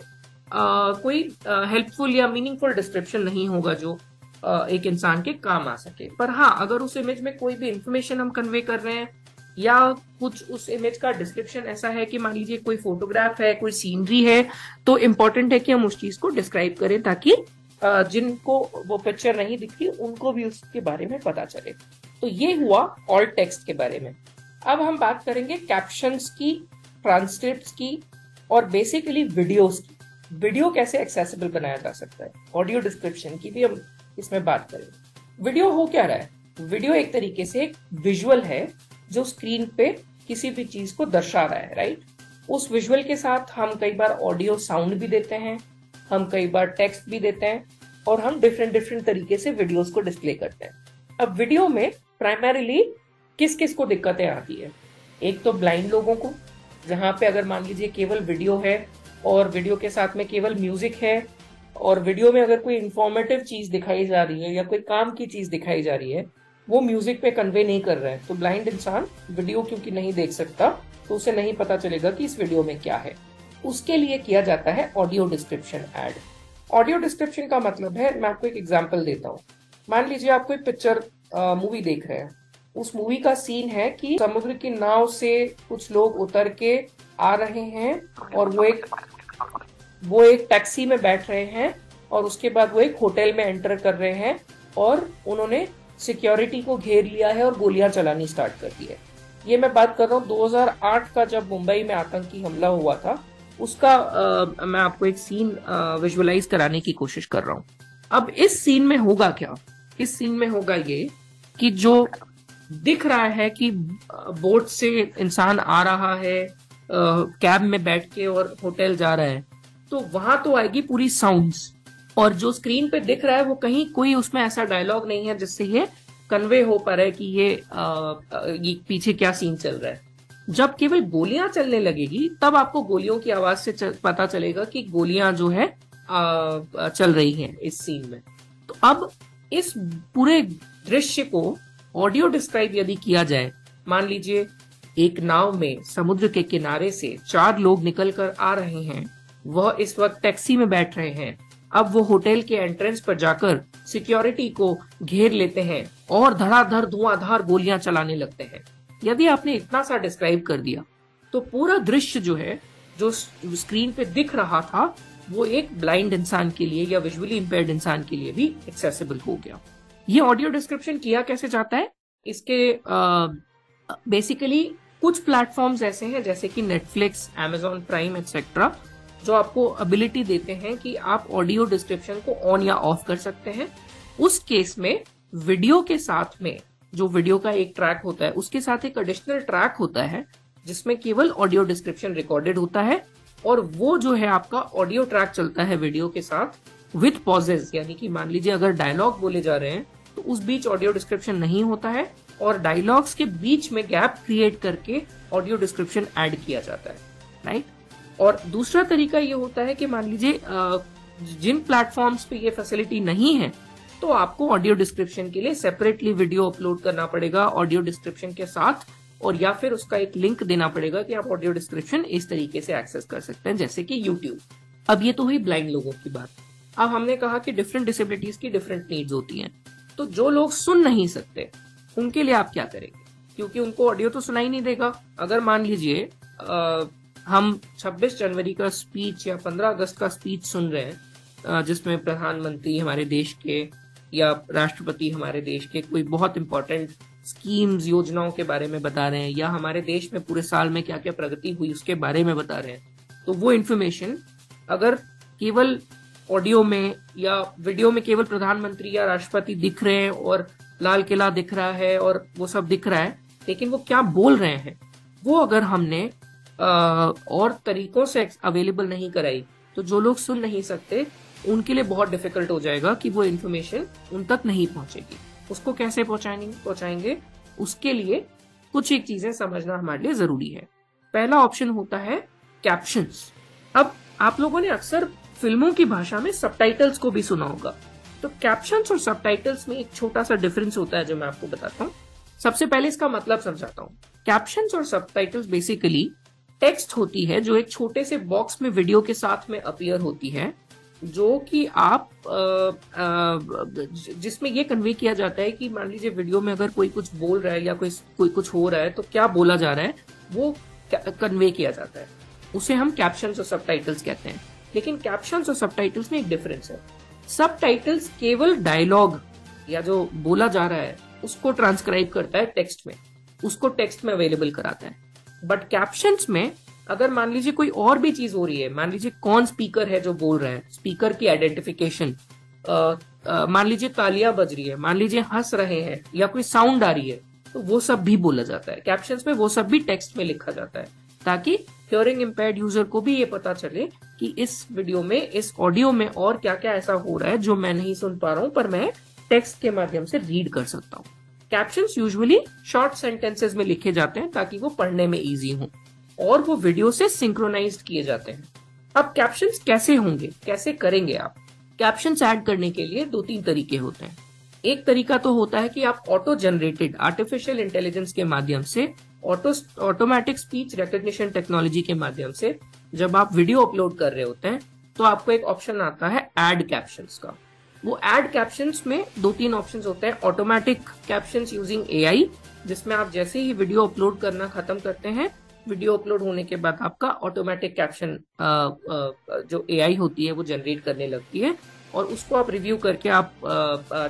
कोई हेल्पफुल या मीनिंगफुल डिस्क्रिप्शन नहीं होगा जो एक इंसान के काम आ सके। पर हाँ, अगर उस इमेज में कोई भी इंफॉर्मेशन हम कन्वे कर रहे हैं या कुछ उस इमेज का डिस्क्रिप्शन ऐसा है कि मान लीजिए कोई फोटोग्राफ है, कोई सीनरी है, तो इम्पोर्टेंट है कि हम उस चीज को डिस्क्राइब करें ताकि जिनको वो पिक्चर नहीं दिखती उनको भी उसके बारे में पता चले। तो ये हुआ ऑल्ट टेक्स्ट के बारे में। अब हम बात करेंगे कैप्शंस की, ट्रांसक्रिप्ट्स की और बेसिकली वीडियोस की। वीडियो कैसे एक्सेसिबल बनाया जा सकता है, ऑडियो डिस्क्रिप्शन की भी हम इसमें बात करेंगे। वीडियो हो क्या रहा है? वीडियो एक तरीके से एक विजुअल है जो स्क्रीन पे किसी भी चीज को दर्शा रहा है, राइट। उस विजुअल के साथ हम कई बार ऑडियो साउंड भी देते हैं, हम कई बार टेक्स्ट भी देते हैं और हम डिफरेंट तरीके से वीडियोस को डिस्प्ले करते हैं। अब वीडियो में प्राइमरीली किस किस को दिक्कतें आती है? एक तो ब्लाइंड लोगों को, जहां पे अगर मान लीजिए केवल वीडियो है और वीडियो के साथ में केवल म्यूजिक है और वीडियो में अगर कोई इंफॉर्मेटिव चीज दिखाई जा रही है या कोई काम की चीज दिखाई जा रही है, वो म्यूजिक पे कन्वे नहीं कर रहा है, तो ब्लाइंड इंसान वीडियो क्योंकि नहीं देख सकता तो उसे नहीं पता चलेगा कि इस वीडियो में क्या है। उसके लिए किया जाता है audio description add. Audio description का मतलब है, मैं आपको एक एग्जांपल देता हूँ। मान लीजिए आप कोई पिक्चर मूवी देख रहे हैं, उस मूवी का सीन है कि समुद्र की नाव से कुछ लोग उतर के आ रहे हैं और वो एक टैक्सी में बैठ रहे हैं और उसके बाद वो एक होटल में एंटर कर रहे हैं और उन्होंने सिक्योरिटी को घेर लिया है और गोलियां चलानी स्टार्ट कर दी है। ये मैं बात कर रहा हूँ 2008 का, जब मुंबई में आतंकी हमला हुआ था, उसका मैं आपको एक सीन विजुअलाइज कराने की कोशिश कर रहा हूँ। अब इस सीन में होगा क्या? इस सीन में होगा ये कि जो दिख रहा है कि बोट से इंसान आ रहा है, कैब में बैठ के और होटल जा रहा है, तो वहां तो आएगी पूरी साउंड्स, और जो स्क्रीन पे दिख रहा है वो कहीं कोई उसमें ऐसा डायलॉग नहीं है जिससे ये कन्वे हो पा रहा है कि ये पीछे क्या सीन चल रहा है। जब केवल गोलियां चलने लगेगी तब आपको गोलियों की आवाज से पता चलेगा कि गोलियां जो है चल रही हैं इस सीन में। तो अब इस पूरे दृश्य को ऑडियो डिस्क्राइब यदि किया जाए, मान लीजिए एक नाव में समुद्र के किनारे से 4 लोग निकल कर आ रहे हैं, वह इस वक्त टैक्सी में बैठ रहे हैं, अब वो होटल के एंट्रेंस पर जाकर सिक्योरिटी को घेर लेते हैं और धड़ाधड़ धुआंधार गोलियां चलाने लगते हैं। यदि आपने इतना सा डिस्क्राइब कर दिया तो पूरा दृश्य जो है, जो स्क्रीन पे दिख रहा था, वो एक ब्लाइंड इंसान के लिए या विजुअली इंपेयर्ड इंसान के लिए भी एक्सेसिबल हो गया। ये ऑडियो डिस्क्रिप्शन किया कैसे जाता है? इसके बेसिकली कुछ प्लेटफॉर्म्स ऐसे हैं जैसे कि नेटफ्लिक्स, Amazon प्राइम एक्सेट्रा, जो आपको एबिलिटी देते हैं कि आप ऑडियो डिस्क्रिप्शन को ऑन या ऑफ कर सकते हैं। उस केस में वीडियो के साथ में, जो वीडियो का एक ट्रैक होता है, उसके साथ एक एडिशनल ट्रैक होता है जिसमें केवल ऑडियो डिस्क्रिप्शन रिकॉर्डेड होता है, और वो जो है आपका ऑडियो ट्रैक चलता है वीडियो के साथ विथ पॉजेज, यानी कि मान लीजिए अगर डायलॉग बोले जा रहे हैं तो उस बीच ऑडियो डिस्क्रिप्शन नहीं होता है, और डायलॉग्स के बीच में गैप क्रिएट करके ऑडियो डिस्क्रिप्शन ऐड किया जाता है, राइट। और दूसरा तरीका ये होता है कि मान लीजिए जिन प्लेटफॉर्म्स पे ये फैसिलिटी नहीं है तो आपको ऑडियो डिस्क्रिप्शन के लिए सेपरेटली वीडियो अपलोड करना पड़ेगा ऑडियो डिस्क्रिप्शन के साथ, और या फिर उसका एक लिंक देना पड़ेगा कि आप ऑडियो डिस्क्रिप्शन इस तरीके से एक्सेस कर सकते हैं, जैसे कि यूट्यूब। अब ये तो हुई ब्लाइंड लोगों की बात। अब हमने कहा कि डिफरेंट डिसेबिलिटीज की डिफरेंट नीड्स होती हैं, तो जो लोग सुन नहीं सकते उनके लिए आप क्या करेंगे? क्योंकि उनको ऑडियो तो सुनाई नहीं देगा। अगर मान लीजिए हम 26 जनवरी का स्पीच या 15 अगस्त का स्पीच सुन रहे हैं जिसमें प्रधानमंत्री हमारे देश के या राष्ट्रपति हमारे देश के कोई बहुत इंपॉर्टेंट स्कीम्स, योजनाओं के बारे में बता रहे हैं, या हमारे देश में पूरे साल में क्या क्या प्रगति हुई उसके बारे में बता रहे हैं, तो वो इन्फॉर्मेशन अगर केवल ऑडियो में या वीडियो में केवल प्रधानमंत्री या राष्ट्रपति दिख रहे हैं और लाल किला दिख रहा है और वो सब दिख रहा है, लेकिन वो क्या बोल रहे हैं वो अगर हमने और तरीकों से अवेलेबल नहीं कराई, तो जो लोग सुन नहीं सकते उनके लिए बहुत डिफिकल्ट हो जाएगा कि वो इन्फॉर्मेशन उन तक नहीं पहुंचेगी। उसको कैसे पहुंचाएंगे? उसके लिए कुछ एक चीजें समझना हमारे लिए जरूरी है। पहला ऑप्शन होता है कैप्शंस। अब आप लोगों ने अक्सर फिल्मों की भाषा में सबटाइटल्स को भी सुना होगा, तो कैप्शंस और सबटाइटल्स में एक छोटा सा डिफरेंस होता है जो मैं आपको बताता हूँ। सबसे पहले इसका मतलब समझाता हूँ। कैप्शंस और सबटाइटल्स बेसिकली टेक्स्ट होती है जो एक छोटे से बॉक्स में वीडियो के साथ में अपीयर होती है, जो कि आप जिसमें ये कन्वे किया जाता है कि मान लीजिए वीडियो में अगर कोई कुछ बोल रहा है या कोई कुछ हो रहा है तो क्या बोला जा रहा है वो कन्वे किया जाता है, उसे हम कैप्शंस और सबटाइटल्स कहते हैं। लेकिन कैप्शंस और सबटाइटल्स में एक डिफरेंस है। सबटाइटल्स केवल डायलॉग या जो बोला जा रहा है उसको ट्रांसक्राइब करता है टेक्स्ट में, उसको टेक्स्ट में अवेलेबल कराता है। बट कैप्शंस में अगर मान लीजिए कोई और भी चीज हो रही है, मान लीजिए कौन स्पीकर है जो बोल रहा है, स्पीकर की आइडेंटिफिकेशन, मान लीजिए तालियां बज रही है, मान लीजिए हंस रहे हैं या कोई साउंड आ रही है, तो वो सब भी बोला जाता है कैप्शंस में, वो सब भी टेक्स्ट में लिखा जाता है, ताकि हियरिंग इम्पेयर्ड यूजर को भी ये पता चले कि इस वीडियो में, इस ऑडियो में और क्या क्या ऐसा हो रहा है जो मैं नहीं सुन पा रहा हूं पर मैं टेक्स्ट के माध्यम से रीड कर सकता हूँ। कैप्शंस यूजुअली शॉर्ट सेंटेंसेस में लिखे जाते हैं ताकि वो पढ़ने में इजी हो, और वो वीडियो से सिंक्रोनाइज्ड किए जाते हैं। अब कैप्शंस कैसे होंगे, कैसे करेंगे आप? कैप्शंस ऐड करने के लिए 2-3 तरीके होते हैं। एक तरीका तो होता है कि आप ऑटो जनरेटेड आर्टिफिशियल इंटेलिजेंस के माध्यम से, ऑटोमेटिक स्पीच रिकॉग्निशन टेक्नोलॉजी के माध्यम से जब आप वीडियो अपलोड कर रहे होते हैं तो आपको एक ऑप्शन आता है ऐड कैप्शंस का। वो ऐड कैप्शंस में 2-3 ऑप्शंस होते हैं। ऑटोमेटिक कैप्शंस यूजिंग एआई, जिसमें आप जैसे ही वीडियो अपलोड करना खत्म करते हैं, वीडियो अपलोड होने के बाद आपका ऑटोमेटिक कैप्शन जो एआई होती है वो जनरेट करने लगती है, और उसको आप रिव्यू करके आप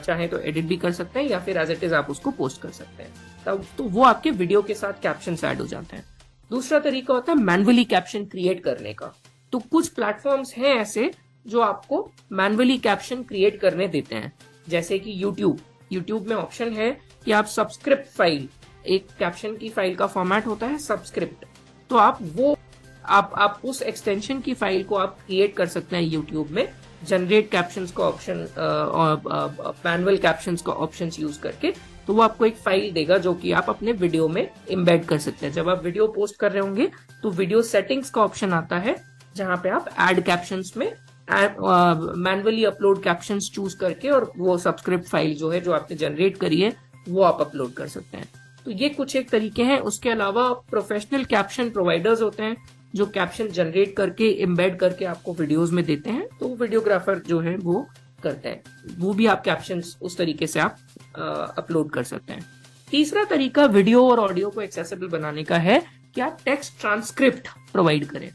चाहे तो एडिट भी कर सकते हैं या फिर एज इट इज आप उसको पोस्ट कर सकते हैं, तब तो वो आपके वीडियो के साथ कैप्शंस ऐड हो जाते हैं। दूसरा तरीका होता है मैन्युअली कैप्शन क्रिएट करने का। तो कुछ प्लेटफॉर्म्स हैं ऐसे जो आपको मैन्युअली कैप्शन क्रिएट करने देते हैं, जैसे कि यूट्यूब में ऑप्शन है कि आप सबस्क्रिप्ट फाइल, एक कैप्शन की फाइल का फॉर्मेट होता है सबस्क्रिप्ट, तो आप उस एक्सटेंशन की फाइल को आप क्रिएट कर सकते हैं यूट्यूब में, जनरेट कैप्शंस का ऑप्शन और मैनुअल कैप्शंस का ऑप्शंस यूज करके, तो वो आपको एक फाइल देगा जो कि आप अपने वीडियो में एम्बेड कर सकते हैं। जब आप वीडियो पोस्ट कर रहे होंगे तो वीडियो सेटिंग्स का ऑप्शन आता है जहां पे आप ऐड कैप्शंस में मैनुअली अपलोड कैप्शंस चूज करके और वो सबस्क्रिप्ट फाइल जो है जो आपने जनरेट करी है वो आप अपलोड कर सकते हैं। तो ये कुछ एक तरीके हैं। उसके अलावा प्रोफेशनल कैप्शन प्रोवाइडर्स होते हैं जो कैप्शन जनरेट करके एम्बेड करके आपको वीडियोस में देते हैं, तो वीडियोग्राफर जो है वो करते हैं, वो भी आप कैप्शंस उस तरीके से आप अपलोड कर सकते हैं। तीसरा तरीका वीडियो और ऑडियो को एक्सेसिबल बनाने का है कि आप टेक्स्ट ट्रांसक्रिप्ट प्रोवाइड करें।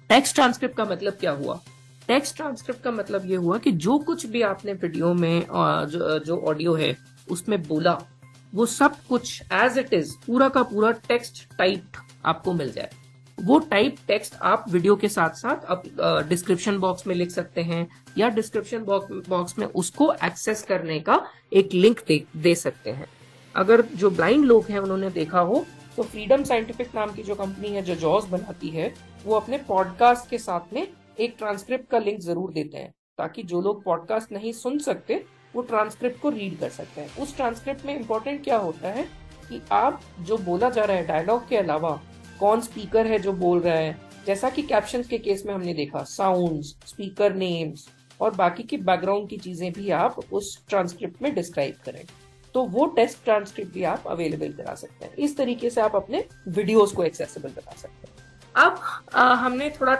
टेक्स्ट ट्रांसक्रिप्ट का मतलब क्या हुआ? टेक्स्ट ट्रांसक्रिप्ट का मतलब ये हुआ कि जो कुछ भी आपने वीडियो में जो ऑडियो है उसमें बोला, वो सब कुछ एज इट इज पूरा का पूरा टेक्स्ट टाइप आपको मिल जाए। वो टाइप टेक्स्ट आप वीडियो के साथ साथ डिस्क्रिप्शन बॉक्स में लिख सकते हैं या डिस्क्रिप्शन बॉक्स में उसको एक्सेस करने का एक लिंक दे सकते हैं। अगर जो ब्लाइंड लोग हैं उन्होंने देखा हो तो फ्रीडम साइंटिफिक नाम की जो कंपनी है जो जॉज बनाती है, वो अपने पॉडकास्ट के साथ में एक ट्रांसक्रिप्ट का लिंक जरूर देते हैं ताकि जो लोग पॉडकास्ट नहीं सुन सकते वो ट्रांसक्रिप्ट को रीड कर सकते हैं। उस ट्रांसक्रिप्ट में इंपॉर्टेंट क्या होता है कि आप जो बोला जा रहा है डायलॉग के अलावा कौन स्पीकर है जो बोल रहा है, जैसा कि कैप्शंस के केस में हमने देखा, साउंड्स, स्पीकर नेम्स और बाकी की बैकग्राउंड की चीजें भी आप उस ट्रांसक्रिप्ट में डिस्क्राइब करें, तो वो टेक्स्ट ट्रांसक्रिप्ट भी आप अवेलेबल करा सकते हैं। इस तरीके से आप अपने वीडियोस को एक्सेसिबल बना सकते हैं। अब हमने थोड़ा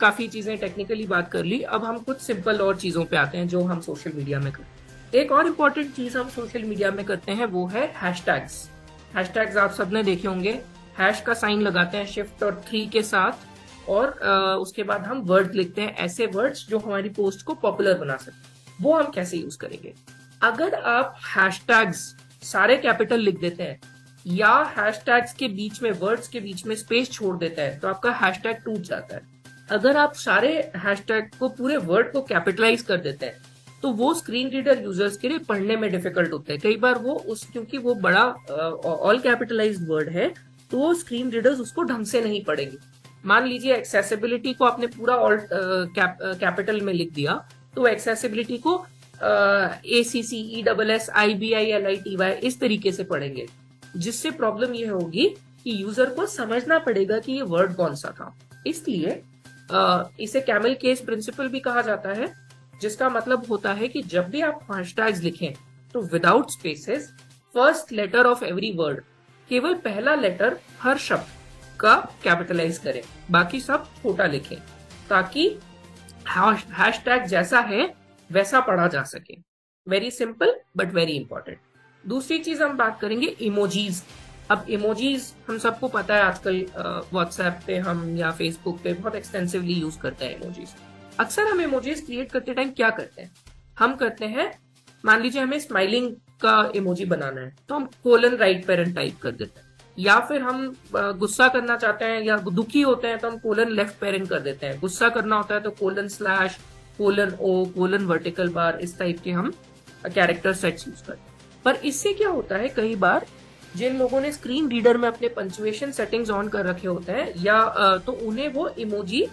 काफी चीजें टेक्निकली बात कर ली। अब हम कुछ सिंपल और चीजों पे आते हैं जो हम सोशल मीडिया में करते हैं। एक और इम्पोर्टेंट चीज हम सोशल मीडिया में करते हैं वो है हैशटैग्स। हैशटैग्स आप सबने देखे होंगे, हैश का साइन लगाते हैं शिफ्ट और 3 के साथ, और उसके बाद हम वर्ड लिखते हैं, ऐसे वर्ड्स जो हमारी पोस्ट को पॉपुलर बना सकते हैं। वो हम कैसे यूज करेंगे? अगर आप हैशटैग्स सारे कैपिटल लिख देते हैं या हैशटैग्स के बीच में, वर्ड्स के बीच में स्पेस छोड़ देता है तो आपका हैशटैग टूट जाता है। अगर आप सारे हैशटैग को, पूरे वर्ड को कैपिटलाइज कर देते हैं तो वो स्क्रीन रीडर यूजर्स के लिए पढ़ने में डिफिकल्ट होता है। कई बार वो क्योंकि वो बड़ा ऑल कैपिटलाइज्ड वर्ड है तो वो स्क्रीन रीडर्स उसको ढंग से नहीं पढ़ेंगे। मान लीजिए एक्सेसिबिलिटी को आपने पूरा ऑल कैपिटल में लिख दिया तो एक्सेसिबिलिटी को ACCESSIBILITY इस तरीके से पढ़ेंगे। जिससे प्रॉब्लम ये होगी कि यूजर को समझना पड़ेगा कि ये वर्ड कौन सा था। इसलिए इसे कैमल केस प्रिंसिपल भी कहा जाता है, जिसका मतलब होता है कि जब भी आप हैशटैग्स लिखें तो without spaces first letter of every word, केवल पहला लेटर हर शब्द का कैपिटलाइज करें, बाकी सब छोटा लिखें, ताकि हैशटैग जैसा है वैसा पढ़ा जा सके। Very simple but very important. दूसरी चीज हम बात करेंगे इमोजीज। अब इमोजीज हम सबको पता है, आजकल व्हाट्सएप पे हम या फेसबुक पे बहुत एक्सटेंसिवली यूज करते हैं इमोजीज। अक्सर हम इमोजीज क्रिएट करते टाइम क्या करते हैं, हम करते हैं, मान लीजिए हमें स्माइलिंग का इमोजी बनाना है तो हम कोलन राइट पेरेंट टाइप कर देते हैं, या फिर हम गुस्सा करना चाहते हैं या दुखी होते हैं तो हम कोलन लेफ्ट पेरेंट कर देते हैं, गुस्सा करना होता है तो कोलन स्लैश कोलन ओ कोलन वर्टिकल बार, इस टाइप के हम कैरेक्टर सेट्स यूज करते हैं। पर इससे क्या होता है, कई बार जिन लोगों ने स्क्रीन रीडर में अपने पंक्चुएशन सेटिंग्स ऑन कर रखे होते हैं या तो उन्हें वो इमोजी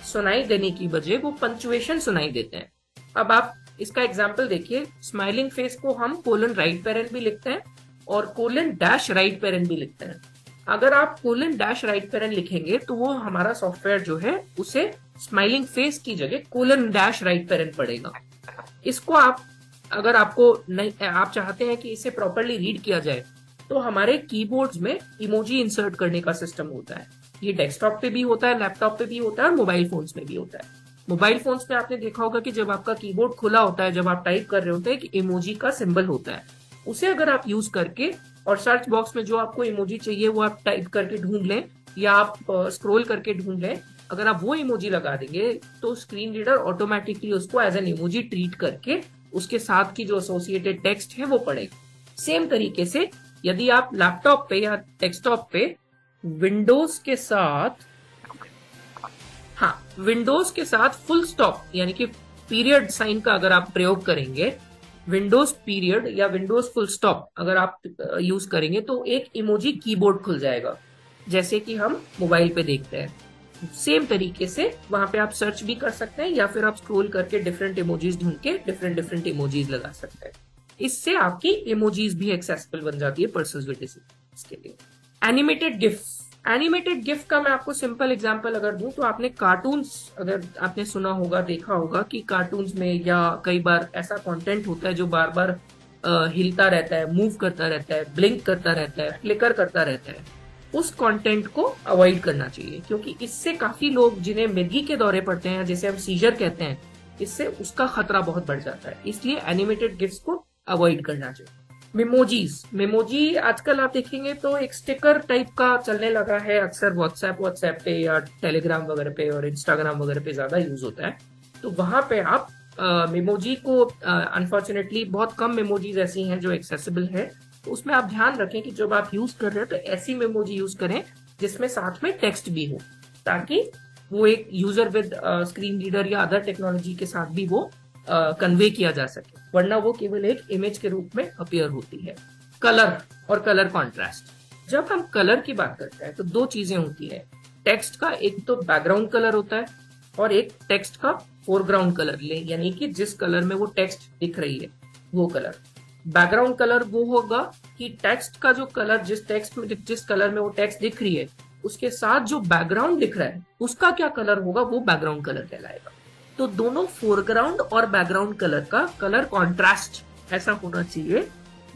सुनाई देने की बजाय वो पंक्चुएशन सुनाई देते हैं। अब आप इसका एग्जाम्पल देखिए, स्माइलिंग फेस को हम कोलन राइट पेरेंट भी लिखते हैं और कोलन डैश राइट पेरेंट भी लिखते हैं। अगर आप कोलन डैश राइट पेरेंट लिखेंगे तो वो हमारा सॉफ्टवेयर जो है उसे स्माइलिंग फेस की जगह कोलन डैश राइट पेरेंट पड़ेगा। इसको आप, अगर आपको नहीं, आप चाहते हैं कि इसे प्रॉपरली रीड किया जाए तो हमारे कीबोर्ड्स में इमोजी इंसर्ट करने का सिस्टम होता है। ये डेस्कटॉप पे भी होता है, लैपटॉप पे भी होता है और मोबाइल फोन्स में भी होता है। मोबाइल फोन्स में आपने देखा होगा कि जब आपका कीबोर्ड खुला होता है, जब आप टाइप कर रहे होते हैं, कि इमोजी का सिंबल होता है, उसे अगर आप यूज करके और सर्च बॉक्स में जो आपको इमोजी चाहिए वो आप टाइप करके ढूंढ लें या आप स्क्रॉल करके ढूंढ लें, अगर आप वो इमोजी लगा देंगे तो स्क्रीन रीडर ऑटोमेटिकली उसको एज एन इमोजी ट्रीट करके उसके साथ की जो एसोसिएटेड टेक्स्ट है वो पढ़ेगा। सेम तरीके से यदि आप लैपटॉप पे या डेस्कटॉप पे विंडोज के साथ फुल स्टॉप यानी कि पीरियड साइन का अगर आप प्रयोग करेंगे, विंडोज पीरियड या विंडोज फुल स्टॉप अगर आप यूज करेंगे तो एक इमोजी कीबोर्ड खुल जाएगा, जैसे कि हम मोबाइल पे देखते हैं। सेम तरीके से वहां पे आप सर्च भी कर सकते हैं या फिर आप स्क्रॉल करके डिफरेंट इमोजीज ढूंढ के डिफरेंट इमोजीज लगा सकते हैं। इससे आपकी इमोजीज भी एक्सेसिबल बन जाती है पर्सन्स विद डिसेबिलिटीज के लिए। एनिमेटेड गिफ का मैं आपको सिंपल एग्जांपल अगर दूं तो आपने कार्टून्स, अगर आपने सुना होगा, देखा होगा कि कार्टून्स में या कई बार ऐसा कंटेंट होता है जो बार बार हिलता रहता है, मूव करता रहता है, ब्लिंक करता रहता है, फ्लिकर करता रहता है। उस कंटेंट को अवॉइड करना चाहिए, क्योंकि इससे काफी लोग जिन्हें मिर्गी के दौरे पड़ते हैं, जिसे हम सीजर कहते हैं, इससे उसका खतरा बहुत बढ़ जाता है। इसलिए एनिमेटेड गिफ्स को अवॉइड करना चाहिए। मेमोजी आजकल आप देखेंगे तो एक स्टिकर टाइप का चलने लगा है, अक्सर व्हाट्सएप पे या टेलीग्राम वगैरह पे और इंस्टाग्राम वगैरह पे ज्यादा यूज होता है। तो वहां पे आप मेमोजी को, अनफॉर्चुनेटली बहुत कम मेमोजीज ऐसी हैं जो एक्सेसिबल है, तो उसमें आप ध्यान रखें कि जब आप यूज कर रहे हैं तो ऐसी मेमोजी यूज करें जिसमें साथ में टेक्स्ट भी हो, ताकि वो एक यूजर विद स्क्रीन रीडर या अदर टेक्नोलॉजी के साथ भी वो कन्वे किया जा सके, वरना वो केवल एक इमेज के रूप में अपीयर होती है। कलर और कलर कॉन्ट्रास्ट। जब हम कलर की बात करते हैं तो दो चीजें होती है टेक्स्ट का, एक तो बैकग्राउंड कलर होता है और एक टेक्स्ट का फोरग्राउंड कलर, यानी कि जिस कलर में वो टेक्स्ट दिख रही है वो कलर। बैकग्राउंड कलर वो होगा कि टेक्स्ट का जो कलर, जिस कलर में वो टेक्स्ट दिख रही है उसके साथ जो बैकग्राउंड दिख रहा है उसका क्या कलर होगा, वो बैकग्राउंड कलर कहलाएगा। तो दोनों फोरग्राउंड और बैकग्राउंड कलर का कलर कॉन्ट्रास्ट ऐसा होना चाहिए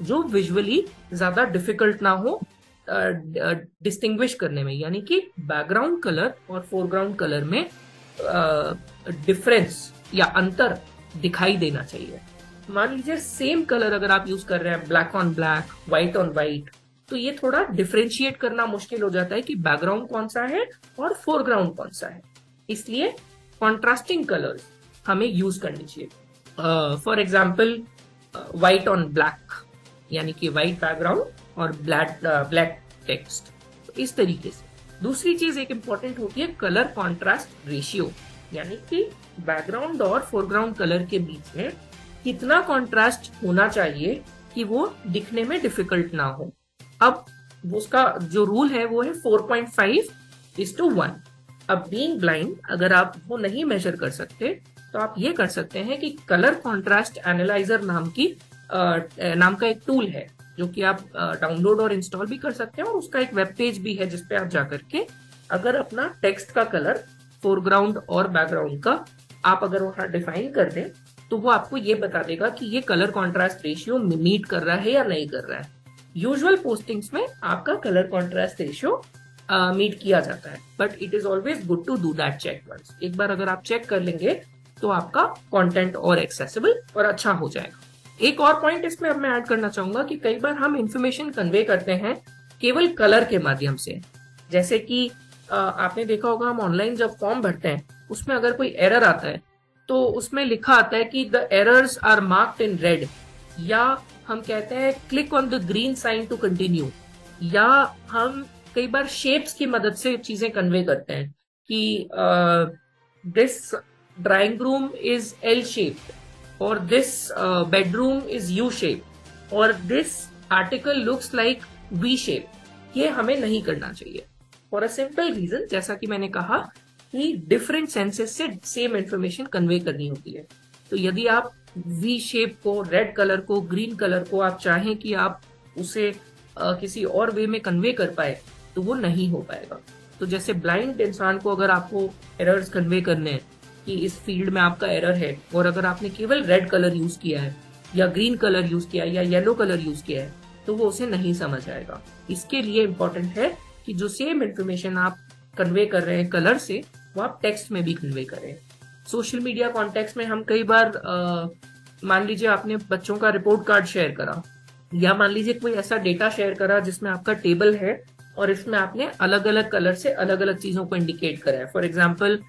जो विजुअली ज्यादा डिफिकल्ट ना हो डिस्टिंग्विश करने में, यानी कि बैकग्राउंड कलर और फोरग्राउंड कलर में डिफरेंस या अंतर दिखाई देना चाहिए। मान लीजिए सेम कलर अगर आप यूज कर रहे हैं, black on black, white on white, तो ये थोड़ा डिफरेंशिएट करना मुश्किल हो जाता है कि बैकग्राउंड कौन सा है और फोरग्राउंड कौन सा है। इसलिए कॉन्ट्रास्टिंग कलर्स हमें यूज करनी चाहिए। For example white on black, यानी कि व्हाइट बैकग्राउंड और ब्लैक टेक्स्ट, इस तरीके से। दूसरी चीज एक इंपॉर्टेंट होती है कलर कॉन्ट्रास्ट रेशियो, यानी कि बैकग्राउंड और फोरग्राउंड कलर के बीच में कितना कॉन्ट्रास्ट होना चाहिए कि वो दिखने में डिफिकल्ट ना हो। अब उसका जो रूल है वो है 4.5:1। अब बीइंग ब्लाइंड, अगर आप वो नहीं मेजर कर सकते तो आप ये कर सकते हैं कि कलर कॉन्ट्रास्ट एनालाइजर नाम का एक टूल है जो कि आप डाउनलोड और इंस्टॉल भी कर सकते हैं, और उसका एक वेब पेज भी है जिसपे आप जाकर के अगर अपना टेक्स्ट का कलर फोरग्राउंड और बैकग्राउंड का आप अगर वहां डिफाइन कर दें तो वो आपको ये बता देगा कि ये कलर कॉन्ट्रास्ट रेशियो मीट कर रहा है या नहीं कर रहा है। यूजुअल पोस्टिंग्स में आपका कलर कॉन्ट्रास्ट रेशियो मीट किया जाता है, but it is always good to do that check once. एक बार अगर आप चेक कर लेंगे तो आपका कंटेंट और एक्सेसिबल और अच्छा हो जाएगा। एक और पॉइंट इसमें अब मैं ऐड करना चाहूंगा कि कई बार हम इंफॉर्मेशन कन्वे करते हैं केवल कलर के माध्यम से। जैसे कि आपने देखा होगा, हम ऑनलाइन जब फॉर्म भरते हैं उसमें अगर कोई एरर आता है तो उसमें लिखा आता है कि the errors are marked in red, या हम कहते हैं click on the green sign to continue, या हम कई बार शेप्स की मदद से चीजें कन्वे करते हैं कि this drawing room is L shaped, और this bedroom is U shape, और this article looks like V shape. ये हमें नहीं करना चाहिए फॉर अ सिंपल रीजन, जैसा कि मैंने कहा कि डिफरेंट सेंसेस से सेम इंफॉर्मेशन कन्वे करनी होती है। तो यदि आप वी शेप को, रेड कलर को, ग्रीन कलर को आप चाहें कि आप उसे किसी और वे में कन्वे कर पाए तो वो नहीं हो पाएगा। तो जैसे ब्लाइंड इंसान को अगर आपको एरर्स कन्वे करने हैं कि इस फील्ड में आपका एरर है, और अगर आपने केवल रेड कलर यूज किया है या ग्रीन कलर यूज किया है या येलो कलर यूज किया है तो वो उसे नहीं समझ आएगा। इसके लिए इंपॉर्टेंट है कि जो सेम इंफॉर्मेशन आप कन्वे कर रहे हैं कलर से, वो आप टेक्स्ट में भी कन्वे करें। सोशल मीडिया कॉन्टेक्स्ट में हम कई बार मान लीजिए आपने बच्चों का रिपोर्ट कार्ड शेयर करा, या मान लीजिए कोई ऐसा डेटा शेयर करा जिसमें आपका टेबल है और इसमें आपने अलग अलग कलर से अलग अलग चीजों को इंडिकेट करा है। फॉर एग्जाम्पल,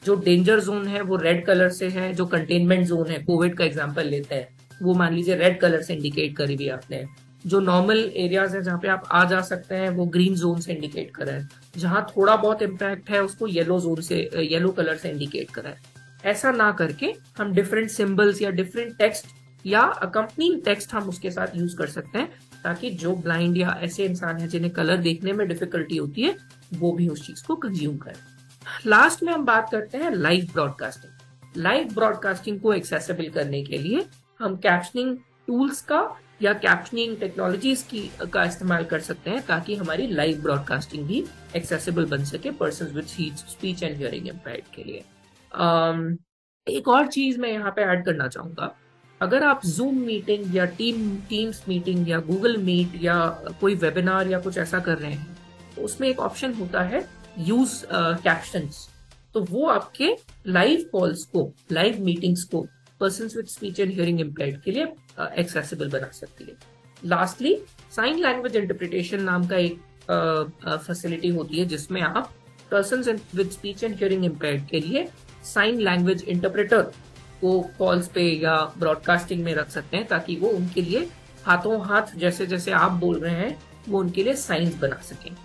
जो डेंजर जोन है वो रेड कलर से है, जो कंटेनमेंट जोन है, कोविड का एग्जाम्पल लेते हैं, वो मान लीजिए रेड कलर से इंडिकेट करी हुई आपने। जो नॉर्मल एरियाज है जहाँ पे आप आ जा सकते हैं वो ग्रीन जोन से इंडिकेट करा है, जहाँ थोड़ा बहुत इम्पैक्ट है उसको येलो जोन से, येलो कलर से इंडिकेट करा है। ऐसा ना करके हम डिफरेंट सिंबल्स या डिफरेंट टेक्स्ट या अकम्पनिंग टेक्स्ट हम उसके साथ यूज कर सकते हैं, ताकि जो ब्लाइंड या ऐसे इंसान है जिन्हें कलर देखने में डिफिकल्टी होती है वो भी उस चीज को कंज्यूम करें। लास्ट में हम बात करते हैं लाइव ब्रॉडकास्टिंग। लाइव ब्रॉडकास्टिंग को एक्सेसिबल करने के लिए हम कैप्शनिंग टूल्स का या कैप्शनिंग टेक्नोलॉजीज का इस्तेमाल कर सकते हैं, ताकि हमारी लाइव ब्रॉडकास्टिंग भी एक्सेसिबल बन सके person with speech and hearing impaired के लिए। एक और चीज मैं यहाँ पे ऐड करना चाहूंगा, अगर आप जूम मीटिंग या टीम्स मीटिंग या गूगल मीट या कोई वेबिनार या कुछ ऐसा कर रहे हैं तो उसमें एक ऑप्शन होता है यूज कैप्शंस। तो वो आपके लाइव कॉल्स को, लाइव मीटिंग्स को person with speech and hearing impaired के लिए एक्सेसिबल बना सकती है। लास्टली, साइन लैंग्वेज इंटरप्रिटेशन नाम का एक फैसिलिटी होती है जिसमें आप person with speech and hearing impaired के लिए साइन लैंग्वेज इंटरप्रेटर को कॉल्स पे या ब्रॉडकास्टिंग में रख सकते हैं, ताकि वो उनके लिए हाथों हाथ जैसे जैसे आप बोल रहे हैं वो उनके लिए साइंस बना सकें।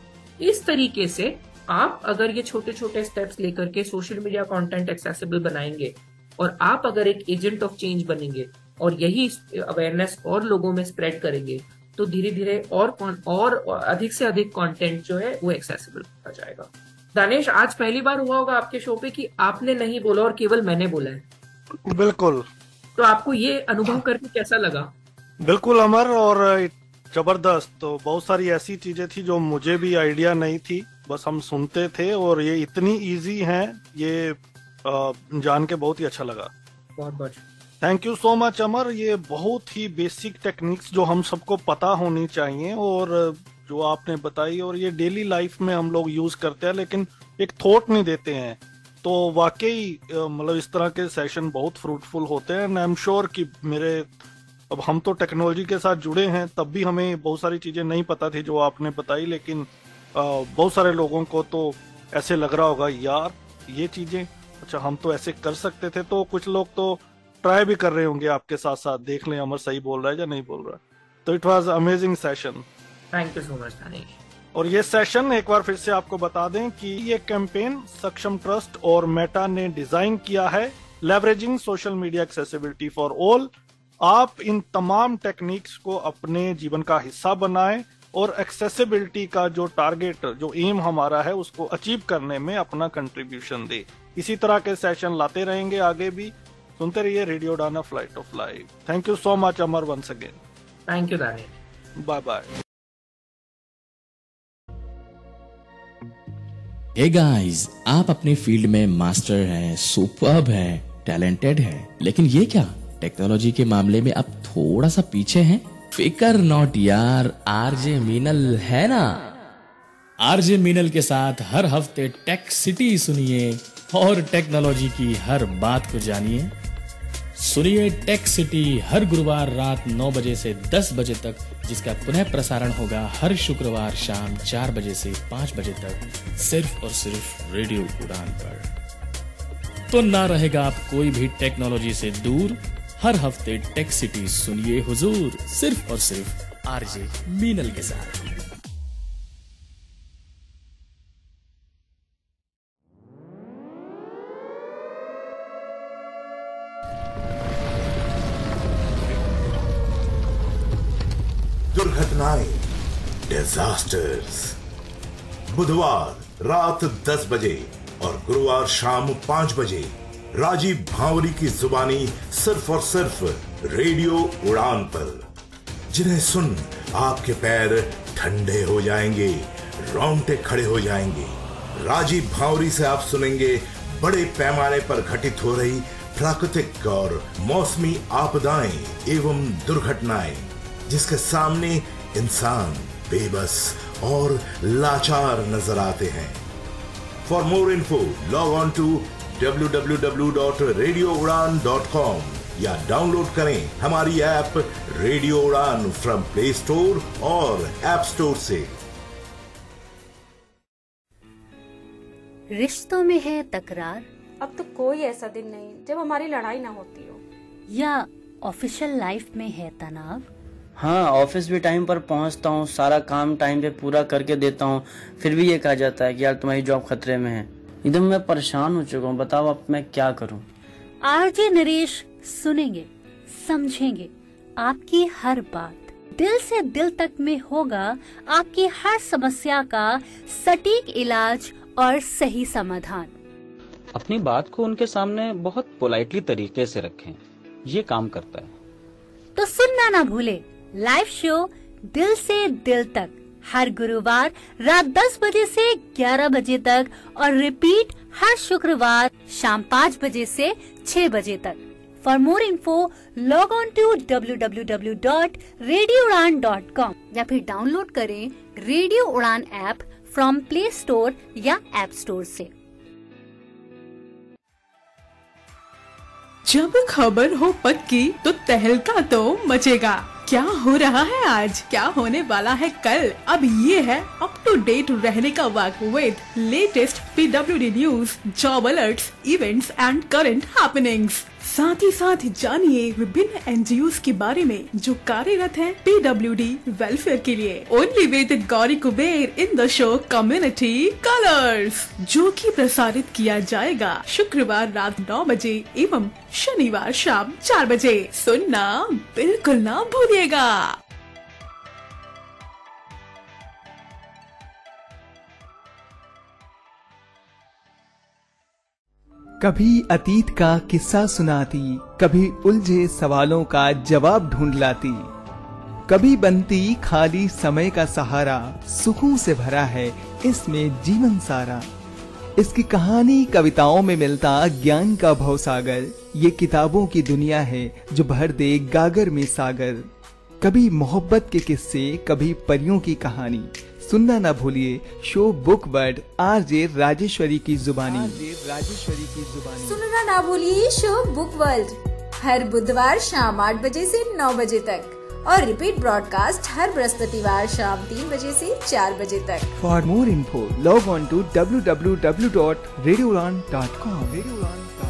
इस तरीके से आप अगर ये छोटे छोटे स्टेप्स लेकर के सोशल मीडिया कंटेंट एक्सेसिबल बनाएंगे और आप अगर एक एजेंट ऑफ चेंज बनेंगे और यही अवेयरनेस और लोगों में स्प्रेड करेंगे तो धीरे धीरे और अधिक से अधिक कंटेंट जो है वो एक्सेसिबल होता जाएगा। दानिश, आज पहली बार हुआ होगा आपके शो पे कि आपने नहीं बोला और केवल मैंने बोला है। बिल्कुल। तो आपको ये अनुभव करके कैसा लगा? बिल्कुल अमर और जबरदस्त। तो बहुत सारी ऐसी चीजें थी जो मुझे भी आइडिया नहीं थी, बस हम सुनते थे, और ये इतनी इजी हैं, ये जान के बहुत ही अच्छा लगा। बहुत बहुत थैंक यू सो मच अमर। ये बहुत ही बेसिक टेक्निक्स जो हम सबको पता होनी चाहिए और जो आपने बताई, और ये डेली लाइफ में हम लोग यूज करते हैं लेकिन एक थॉट नहीं देते हैं। तो वाकई मतलब इस तरह के सेशन बहुत फ्रूटफुल होते हैं। एंड आई एम श्योर कि अब हम तो टेक्नोलॉजी के साथ जुड़े हैं, तब भी हमें बहुत सारी चीजें नहीं पता थी जो आपने बताई, लेकिन बहुत सारे लोगों को तो ऐसे लग रहा होगा यार ये चीजें अच्छा हम तो ऐसे कर सकते थे। तो कुछ लोग तो ट्राई भी कर रहे होंगे आपके साथ साथ, देख लें अमर सही बोल रहा है या नहीं बोल रहा है। तो it was amazing session. Thank you so much Danish. और ये सेशन एक बार फिर से आपको बता दें कि ये कैंपेन सक्षम ट्रस्ट और मेटा ने डिजाइन किया है, leveraging social media accessibility for all. आप इन तमाम टेक्निक्स को अपने जीवन का हिस्सा बनाएं और एक्सेसिबिलिटी का जो टारगेट, जो एम हमारा है, उसको अचीव करने में अपना कंट्रीब्यूशन दे। इसी तरह के सेशन लाते रहेंगे आगे भी। सुनते रहिए radio Udaan flight of life. Thank you so much Amar once again. Thank you Danish. Bye bye. Hey guys, आप अपने फील्ड में मास्टर हैं, सुपर्ब हैं, टैलेंटेड हैं, लेकिन ये क्या टेक्नोलॉजी के मामले में अब थोड़ा सा पीछे हैं? फिकर नॉट यार, आरजे मीनल है ना। आरजे मीनल के साथ हर हफ्ते टेक सिटी सुनिए और टेक्नोलॉजी की हर बात को जानिए। सुनिए टेक सिटी हर गुरुवार रात 9 बजे से 10 बजे तक, जिसका पुनः प्रसारण होगा हर शुक्रवार शाम 4 बजे से 5 बजे तक, सिर्फ और सिर्फ रेडियो उड़ान पर। तो ना रहेगा आप कोई भी टेक्नोलॉजी से दूर। हर हफ्ते टेक सिटी सुनिए हुजूर, सिर्फ और सिर्फ आरजे मीनल के साथ। दुर्घटनाएं, डिजास्टर्स। बुधवार रात 10 बजे और गुरुवार शाम 5 बजे राजीव भांवरी की जुबानी सिर्फ और सिर्फ रेडियो उड़ान पर, जिन्हें सुन आपके पैर ठंडे हो जाएंगे, रोंगटे खड़े हो जाएंगे। राजीव भांवरी से आप सुनेंगे बड़े पैमाने पर घटित हो रही प्राकृतिक और मौसमी आपदाएं एवं दुर्घटनाएं, जिसके सामने इंसान बेबस और लाचार नजर आते हैं। For more info log on to www.radioudan.com या डाउनलोड करें हमारी app radio Udaan from play store और ऐप स्टोर से। रिश्तों में है तकरार, अब तो कोई ऐसा दिन नहीं जब हमारी लड़ाई ना होती हो। या ऑफिशियल लाइफ में है तनाव। हाँ, ऑफिस भी टाइम पर पहुंचता हूँ, सारा काम टाइम पे पूरा करके देता हूँ, फिर भी ये कहा जाता है कि यार तुम्हारी जॉब खतरे में है। एकदम मैं परेशान हो चुका हूँ, बताओ अब मैं क्या करूँ। आरजे नरेश सुनेंगे, समझेंगे आपकी हर बात, दिल से दिल तक में होगा आपकी हर समस्या का सटीक इलाज और सही समाधान। अपनी बात को उनके सामने बहुत पोलाइटली तरीके से रखें, ये काम करता है। तो सुनना ना भूले लाइव शो दिल से दिल तक हर गुरुवार रात 10 बजे से 11 बजे तक और रिपीट हर शुक्रवार शाम 5 बजे से 6 बजे तक। For more info log on to www.radioudan.com या फिर डाउनलोड करें radio Udaan app from play store या ऐप स्टोर से। जब खबर हो पक्की तो तहलका तो मचेगा। क्या हो रहा है आज, क्या होने वाला है कल, अब ये है अप टू डेट रहने का वक्त with latest PWD news, job alerts, events and current happenings. साथ ही साथ जानिए विभिन्न NGOs के बारे में जो कार्यरत हैं PWD वेलफेयर के लिए। Only with Gauri Kuber in the show community colours, जो कि प्रसारित किया जाएगा शुक्रवार रात 9 बजे एवं शनिवार शाम 4 बजे। सुनना बिल्कुल ना भूलिएगा। कभी अतीत का किस्सा सुनाती, कभी उलझे सवालों का जवाब ढूंढ लाती, कभी बनती खाली समय का सहारा, सुखों से भरा है इसमें जीवन सारा। इसकी कहानी कविताओं में मिलता ज्ञान का भवसागर, ये किताबों की दुनिया है जो भर दे गागर में सागर। कभी मोहब्बत के किस्से, कभी परियों की कहानी। सुनना ना भूलिए show book word RJ Rajeshwari की जुबानी। सुनना ना भूलिए शो बुक वर्ल्ड हर बुधवार शाम 8 बजे से 9 बजे तक और रिपीट ब्रॉडकास्ट हर बृहस्पतिवार शाम 3 बजे से 4 बजे तक। For more info log on to www.radioudan.com।